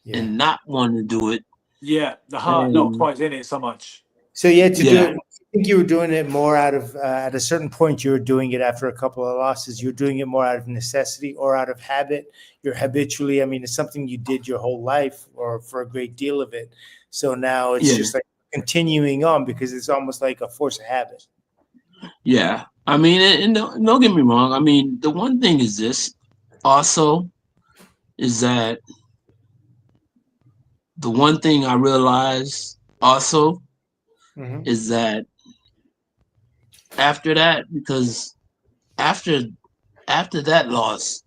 Yeah. and not wanting to do it. Yeah. The heart not And quite in it so much. So you had to do yeah, it. I think you were doing it more out of at a certain point. You were doing it after a couple of losses. You were doing it more out of necessity or out of habit. You're habitually. I mean, it's something you did your whole life or for a great deal of it. So now it's yeah, just like continuing on because it's almost like a force of habit. yeah. I mean, and don't get me wrong. I mean, the one thing is this also is that the one thing I realized also Mm-hmm. is that after that, because after after that loss,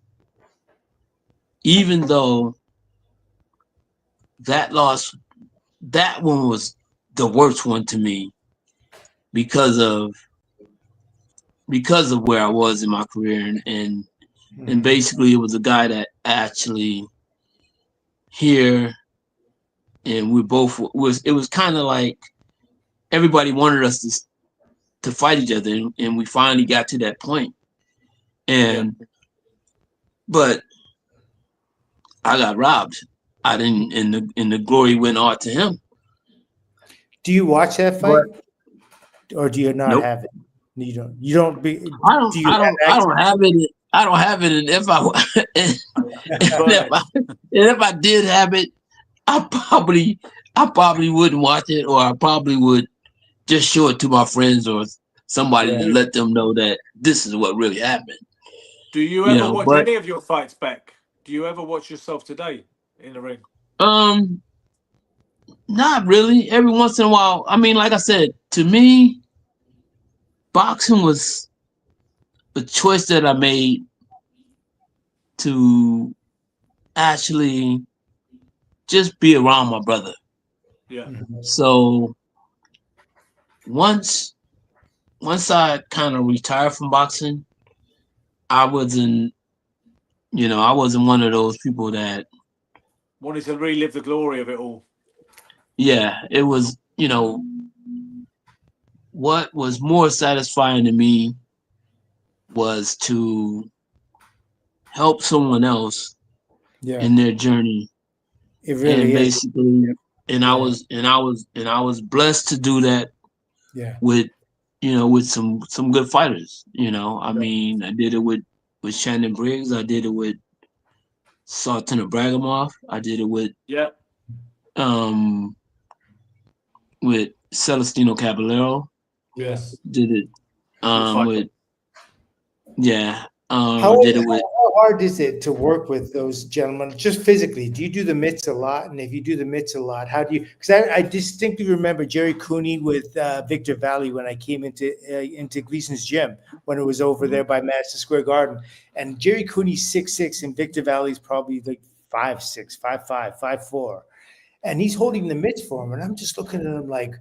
even though that loss, that one was the worst one to me because of where I was in my career, and Mm-hmm. basically it was a guy that actually here, and we both was, it was kind of like everybody wanted us to fight each other, and we finally got to that point. Yeah. And but I got robbed. I didn't, and the glory went all to him. Do you watch that But fight, or do you not nope, have it? You don't. You don't. I don't, Do you I don't, have I access? don't have it. I don't have it. And if I and Burn if it. I did have it, I probably wouldn't watch it, or I probably would just show it to my friends or somebody to Right. let them know that this is what really happened. Do you You ever know, watch but any of your fights back? Do you ever watch yourself today in the ring? um, not really. Every once in a while. I mean, like I said, to me, boxing was a choice that I made to actually just be around my brother. Yeah. Mhm. So once I kind of retired from boxing, I wasn't, I wasn't one of those people that, Wanted to relive the glory of it all. yeah, it was, what was more satisfying to me was to help someone else Yeah, in their journey, it and really is. basically, Yeah, I was blessed to do that yeah, with, with some good fighters. I Yeah. mean, I did it with Shannon Briggs. I did it with Sultan Ibragimov. I did it Yeah. um with Celestino Caballero. Yes. Did it Good fighter. with, yeah. How, Did it with, how hard is it to work with those gentlemen just physically? Do you do the mitts a lot? And if you do the mitts a lot, how do you? Because I distinctly remember Jerry Cooney with Victor Valley when I came into Gleason's gym when it was over there by Madison Square Garden. And Jerry Cooney's 6'6", and Victor Valley's probably like 5'6", 5'5", 5'4", and he's holding the mitts for him. And I'm just looking at him like,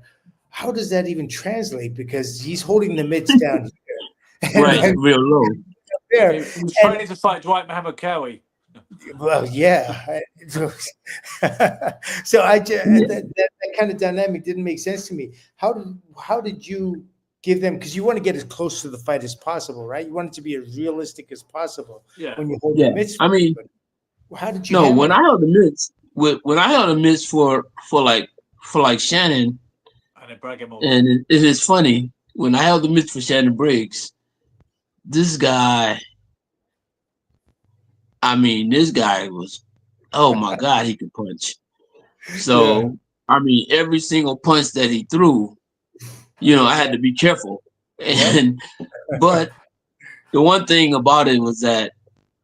how does that even translate? Because he's holding the mitts down here, and right, then real low. there. He was And training to fight Dwight Muhammad Cowie. well, yeah. So I just, Yeah. that kind of dynamic didn't make sense to me. How did you give them? Because you want to get as close to the fight as possible, right? You want it to be as realistic as possible Yeah. when you hold the Yeah. mitts. I mean, But how did you no, handle when I that? held the mitts, when I held the mitts for like Shannon, And then Bragimov. and it is funny, when I held the mitts for Shannon Briggs, this guy, I mean, this guy was, oh my God, he could punch. Yeah, So, I mean, every single punch that he threw, I hit had that. to be careful. Yep. And but the one thing about it was that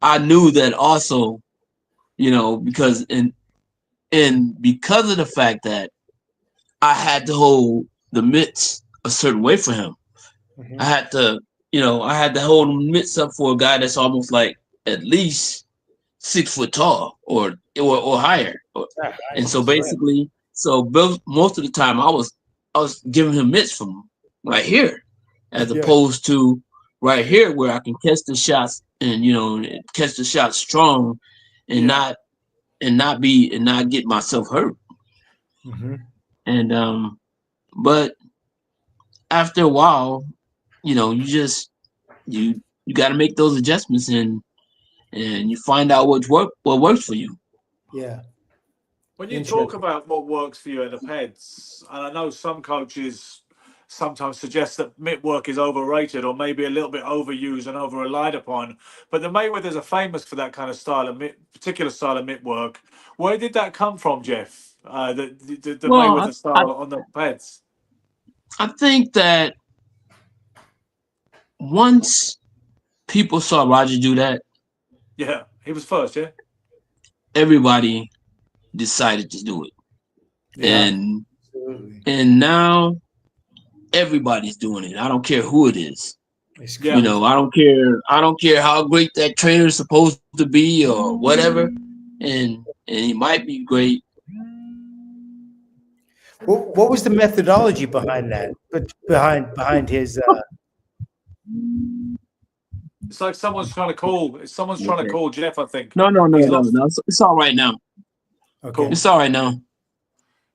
I knew that also, because because of the fact that I had to hold the mitts a certain way for him. I Mhm. had to, I had to hold the mitts up for a guy that's almost like at least 6 foot tall or higher. Ah, And so yeah, basically, most of the time I was giving him mitts from right here, as yeah, opposed to right here where I can catch the shots and catch the shots strong and Yeah. not get myself hurt. hmm And but after a while, you just you got to make those adjustments and you find out what works for you. yeah. When you talk Interesting. about what works for you in the peds, and I know some coaches sometimes suggest that mitt work is overrated or maybe a little bit overused and over relied upon, but the Mayweathers are famous for that kind of style of particular style of mitt work. Where did that come from, Jeff? The Well, Mayweather I, style on the peds. I think that once people saw Roger do that, Yeah, he was first. Yeah, everybody decided to do it, Yeah, and absolutely. now everybody's doing it. I don't care who it is. It's yeah. crazy. I don't care. I don't care how great that trainer is supposed to be or whatever, and he might be great. What was the methodology behind that? But behind his It's like someone's trying to call. Someone's trying to Okay. call Jeff. I think No, no, no, he's yeah. no, lost. no. It's all right now. Okay. Cool. It's all right now.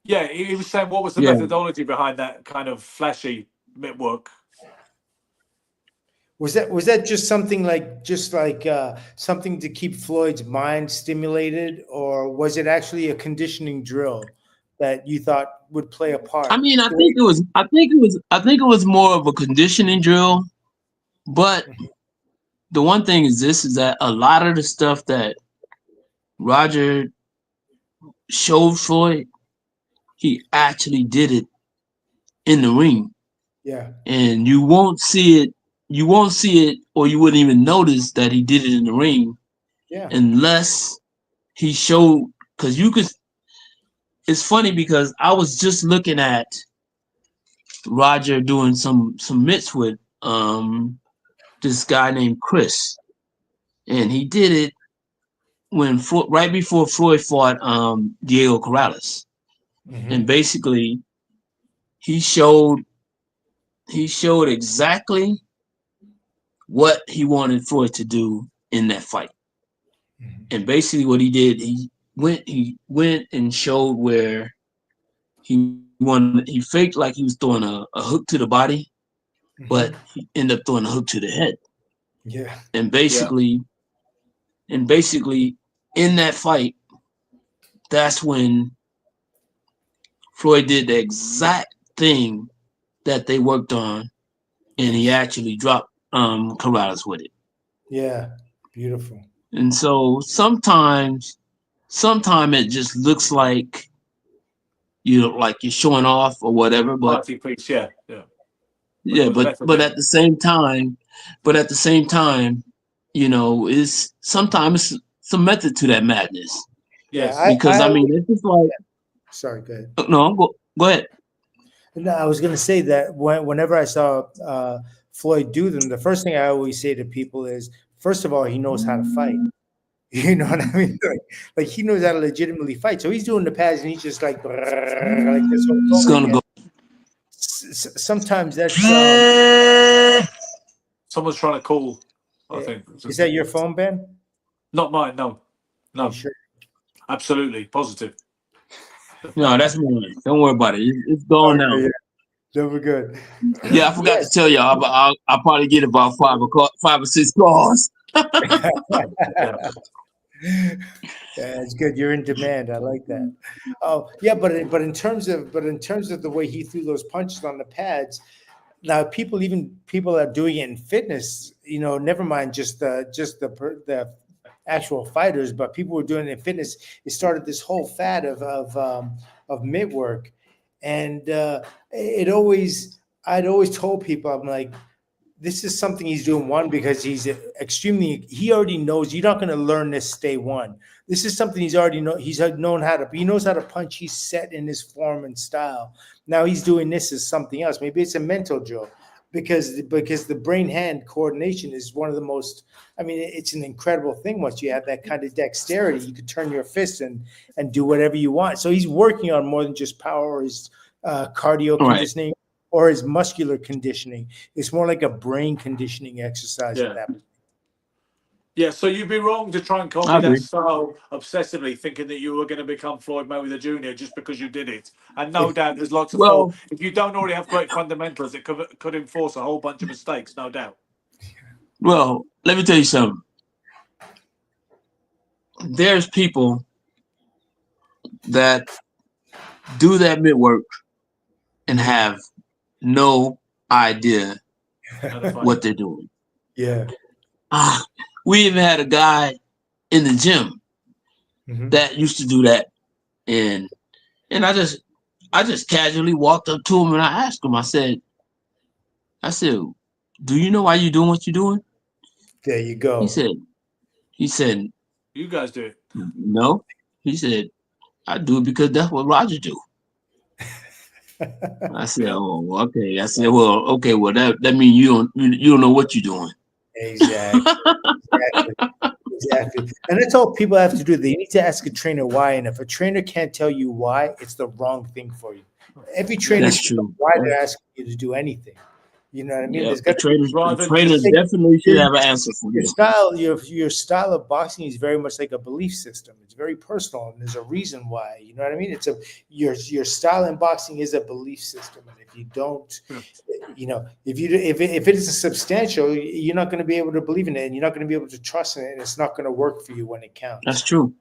Yeah, he was saying what was the Yeah. methodology behind that kind of flashy mitt work? Was that just like something to keep Floyd's mind stimulated, or was it actually a conditioning drill that you thought would play a I part? mean, I think it was more of a conditioning drill. But the one thing is this: is that a lot of the stuff that Roger showed Floyd, he actually did it in the ring, Yeah, and you won't see it. You won't see it, or you wouldn't even notice that he did it in the ring yeah. unless he showed. Because you could. It's funny because I was just looking at Roger doing some mitts with this guy named Chris, and he did it right before Floyd fought Diego Corrales, and hmm basically he showed he showed exactly what he wanted Floyd to do in that fight. And basically what he did, he went and showed where he faked like he was throwing a hook to the body, but hmm he ended up throwing a hook to the head. Yeah, And Yeah. basically in that fight, that's when Floyd did the exact thing that they worked on, and he nice. actually dropped Corrales with it. Yeah, beautiful. And so sometimes it just looks like like you're showing off or whatever, but Party piece. Yeah. Yeah. But there yeah, was but method in it. at the same time, it's sometimes some method to that madness. Yeah, Yes. Because I I mean, always, it's just like sorry, go ahead. no, go ahead. No, I was going to say that whenever I saw Floyd do them, the first thing I always say to people is, first of all, he knows how to fight. You know what I mean? Like he knows how to legitimately fight. So he's doing the pads and he's just like this over and Just over gonna again. go. Sometimes that's Someone's trying to call. I eh, think. is that your phone, Ben? Not mine. No. Are you No. sure? Absolutely positive. No, that's mine. Don't worry about it. It's gone Okay, now. yeah, no, we're good. Yeah, I forgot to Yes. tell y'all. I'll probably get about 5 or 6 calls. Yeah. Yeah, it's good. You're in demand. I like that. Oh, yeah, but in terms of the way he threw those punches on the pads, now people are doing it in fitness. Never mind just the actual fighters, but people were doing it in fitness. It started this whole fad of mitt work, and it always I'd always told people, I'm like, this is something he's doing, one, because he already knows you're not going to learn this day one. This is something he's known how to, he knows how to punch. He's set in his form and style. Now he's doing this as something else. Maybe it's a mental drill, because the brain hand coordination is one of the most, I mean, it's an incredible thing. Once you have that kind of dexterity, you can turn your fist and do whatever you want. So he's working on more than just power or his cardio Right. conditioning or his muscular conditioning. It's more like a brain conditioning exercise at that point. Yeah, so you'd be wrong to try and I copy that agree. style obsessively, thinking that you were going to become Floyd Mayweather Jr. just because you did it. And no doubt there's lots of fault. Well, If you don't already have great fundamentals, it could enforce a whole bunch of mistakes, no doubt. let me tell you something. There's people that do that mid work and have no idea what they're doing. Yeah. We even had a guy in the gym that used to do that, and I just casually walked up to him and I asked him. I said, "Do you know why you're doing what you're doing?" There you go. He said, You guys do it. "No." He said, "I do it because that's what Roger do." I said, "Oh, okay." I said, "Well, okay. Well, that means you don't know what you're doing." Exactly. Exactly. And that's all people have to do. They need to ask a trainer why. And if a trainer can't tell you why, it's the wrong thing for you. Every trainer That's should know true. why they're asking you to do anything. You know what I mean? Yeah, There's the got to be trainer definitely should have an answer for your you. style of boxing is very much like a belief system. It's very personal, and there's a reason why. You know what I mean? Your style in boxing is a belief system, and if you don't, if it isn't substantial, you're not going to be able to believe in it, and you're not going to be able to trust in it, and it's not going to work for you when it counts. That's true.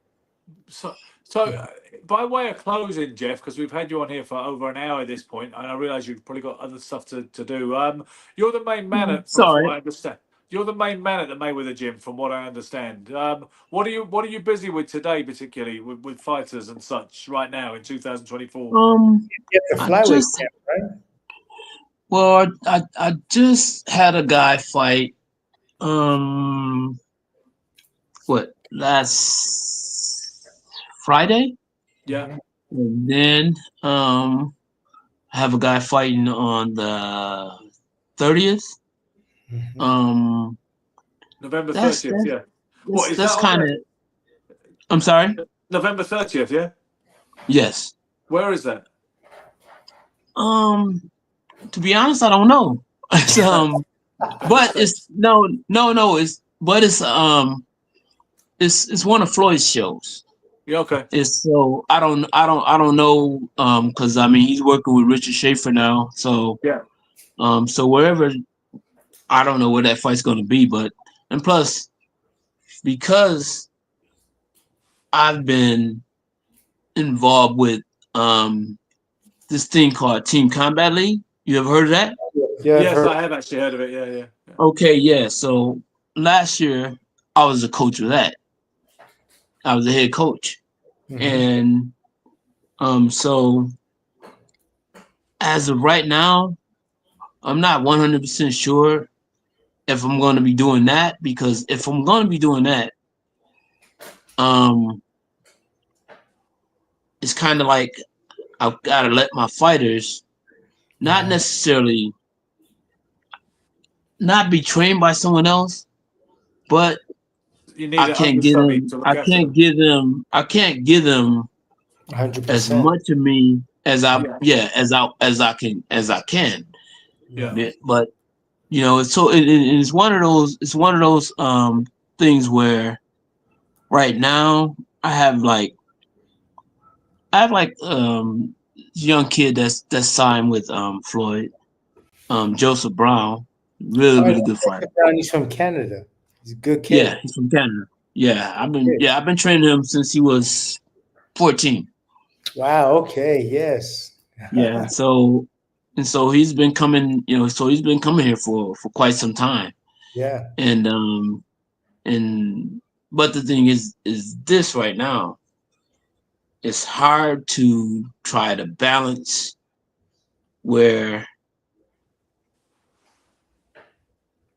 So by way of closing, Jeff, because we've had you on here for over an hour at this point, and I realise you've probably got other stuff to do. You're the main man from what I understand. You're the main man at the Mayweather gym, from what I understand. What are you busy with today, particularly with fighters and such, right now in 2024? You have the flyweight camp, right? Well, I just had a guy fight. Last Friday? Yeah. And then I have a guy fighting on the 30th. November 30th, yeah. What is That's that on kind there? of. I'm sorry. November 30th, yeah. Yes. Where is that? To be honest, I don't know. It's, but it's no. It's one of Floyd's shows. Yeah, okay. It's so I don't know because I mean he's working with Richard Schaefer now, so yeah. So wherever, I don't know where that fight's going to be, and plus because I've been involved with this thing called Team Combat League. You ever heard of that? Yeah, yes, I have actually heard of it. Yeah. Okay, yeah. So last year I was a coach of that. I was a head coach, and so as of right now, I'm not 100% sure if I'm going to be doing that, because if I'm going to be doing that, it's kind of like I've got to let my fighters not necessarily not be trained by someone else, but I can't give them 100%. as much of me as I can. Yeah. But it's one of those things where right now I have young kid that's signed with Floyd, Joseph Brown, really good fighter. He's from Canada. He's a good kid. Yeah, he's from Canada. Yeah, I've been training him since he was 14. Wow. Okay. Yes. Yeah. So he's been coming. He's been coming here for quite some time. Yeah. And but the thing is this right now. It's hard to try to balance where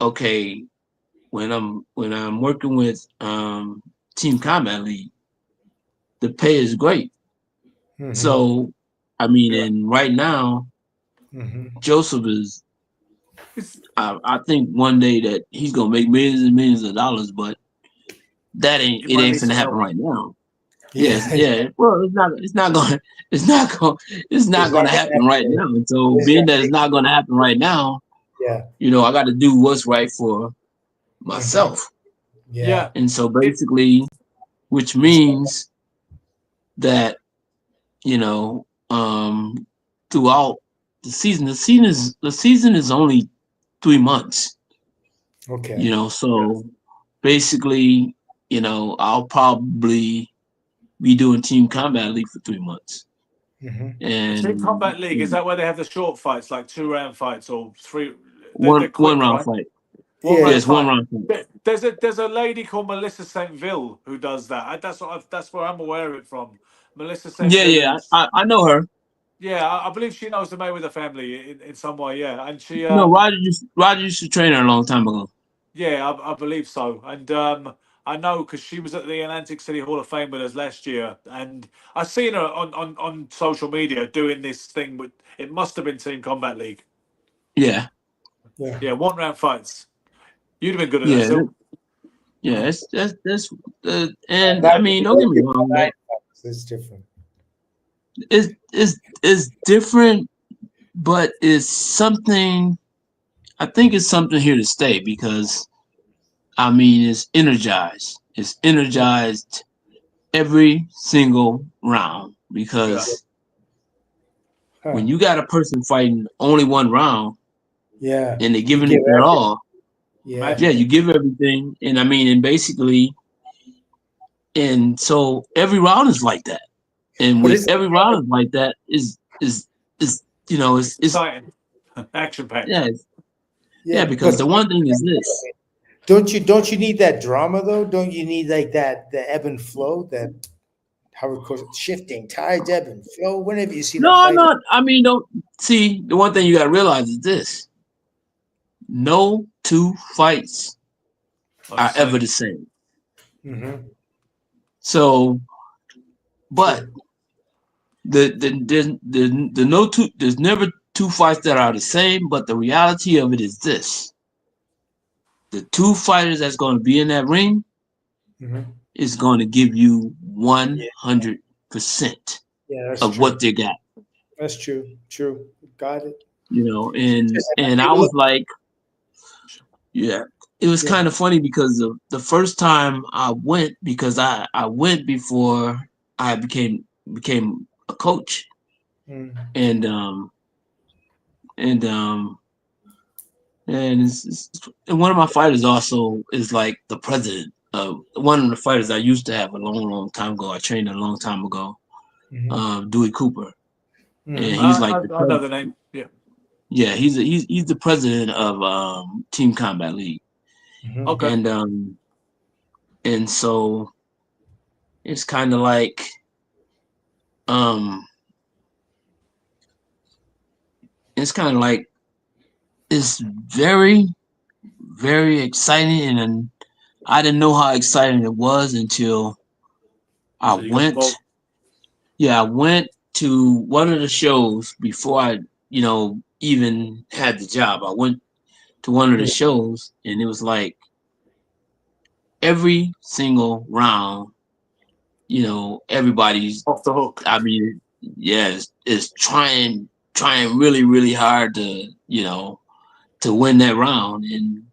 okay, when I'm working with Team Combat League, the pay is great. Mhm. So I mean, Yeah. and right now Mhm. Joseph is. It's, I think one day that he's gonna make millions and millions of dollars, but you it might ain't need finna some happen help. right now. Yeah. Yes, yeah. Well, it's not going it's It's not not gonna gonna happen right happen. now. And so It's being gonna that it's take. not gonna happen right now, Yeah. I got to do what's right for Mhm. myself. Yeah. Yeah. And so It, basically, which It's means that you know, throughout the season is only 3 months. okay. yeah. So basically, I'll probably be doing Team Combat League for 3 months, Mhm. The Team and Combat League, is that where they have the short fights, like 2 round fights or three? They're one quick, round right? fight. One round Yes, one fight. round fight. There's a lady called Melissa St. Ville who does that. That's where I'm aware of it from. Melissa St. Yeah, Ville, yeah, and I know her. yeah, I believe she knows the Mayweather family in some way. Yeah, and she No, Roger used to train her a long time ago. yeah, I believe so. And I know because she was at the Atlantic City Hall of Fame with us last year, and I seen her on social media doing this thing. With it must have been Team Combat League. Yeah, Yeah. Yeah, 1 round fights. You'd have been good at that yeah, still. yeah. That's and Not I mean, don't get me wrong, that it's different. is different, but it's something. I think it's something here to stay because I mean, it's energized. It's energized every single round Yeah, because Huh. when you got a person fighting only one round Yeah. and they're You giving give it their everything. all, Yeah. yeah, imagine. you give everything. And I mean, and basically, and so every round is like that. And But with it's every round is like that is It's exciting, action packed. yeah, yeah, yeah. because But the one thing is this. don't you need that drama though? Don't you need like that the ebb and flow that how it goes shifting tides ebb and flow whenever you see No, that I'm fight? not. I mean, don't see the one thing you got to realize is this: no two fights Like the are ever same. the same. Mm-hmm. So, but True. the no two there's never two fights that are the same. But the reality of it is this: the two fighters that's going to be in that ring Mm-hmm. is going to give you Yeah. 100% Yeah, that's of what true. they got. That's true. True. Got it. And I You was look. like, yeah, it was Yeah. kind of funny because the first time I went, because I went before I became a coach, Mm. and and um and one of my fighters also is like the president of one of the fighters I used to have a long time ago. I trained a long time ago, Mm-hmm. Dewey Cooper, and Mm-hmm. he's like I know the name. Yeah. yeah, he's the president of Team Combat League, Mm-hmm. Okay. and so it's kind of like um it's kind of like it's very exciting, and I didn't know how exciting it was until I So you got went. involved. Yeah, I went to one of the shows before I, even had the job. I went to one of the shows, and it was like every single round, everybody's. Off the hook. I mean, yeah, is trying really really hard to win that round, and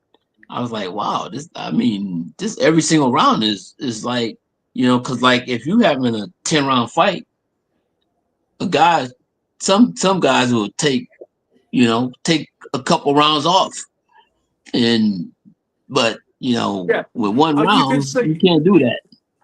I was like, wow, this. I mean, this every single round is like, because like if you having a 10 round fight, a guy, some guys will take a couple rounds off, and but Yeah. with one You can round you see. can't do that.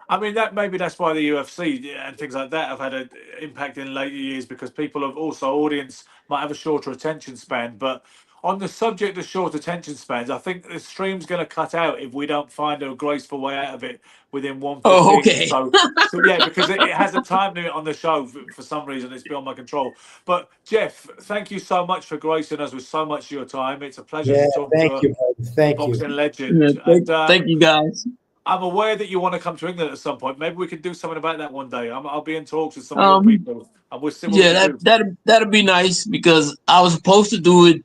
I mean, that maybe that's why the UFC and things like that have had an impact in later years because people have also audience might have a shorter attention span. But on the subject of short attention spans, I think the stream's going to cut out if we don't find a graceful way out of it within Oh, 1:15. okay. So yeah, because it has a time limit on the show for some reason. It's beyond my control. But Jeff, thank you so much for gracing us with so much of your time. It's a pleasure Yeah, to talk to thank you, brother. a Thank you. boxing Yeah, legend. And thank you, guys. I'm aware that you want to come to England at some point. Maybe we can do something about that one day. I'll be in talks with some of your Um, people, and we'll see what we yeah, can do. that'd be nice because I was supposed to do it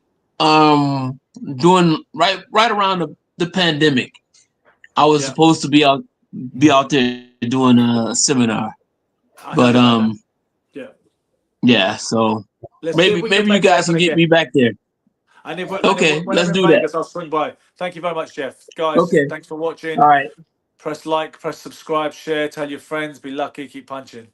doing right around the pandemic. I was Yeah, supposed to be out there doing a seminar. I But heard about that. Yeah, yeah, so let's see if maybe we can you make it guys happen can get again. me back there. And if Okay, when I'm let's in do that. Vegas, I'll swing by. Thank you very much, Jeff. Guys, Okay. thanks for All watching. right. Press like, press subscribe, share, tell your friends. Be lucky, keep punching.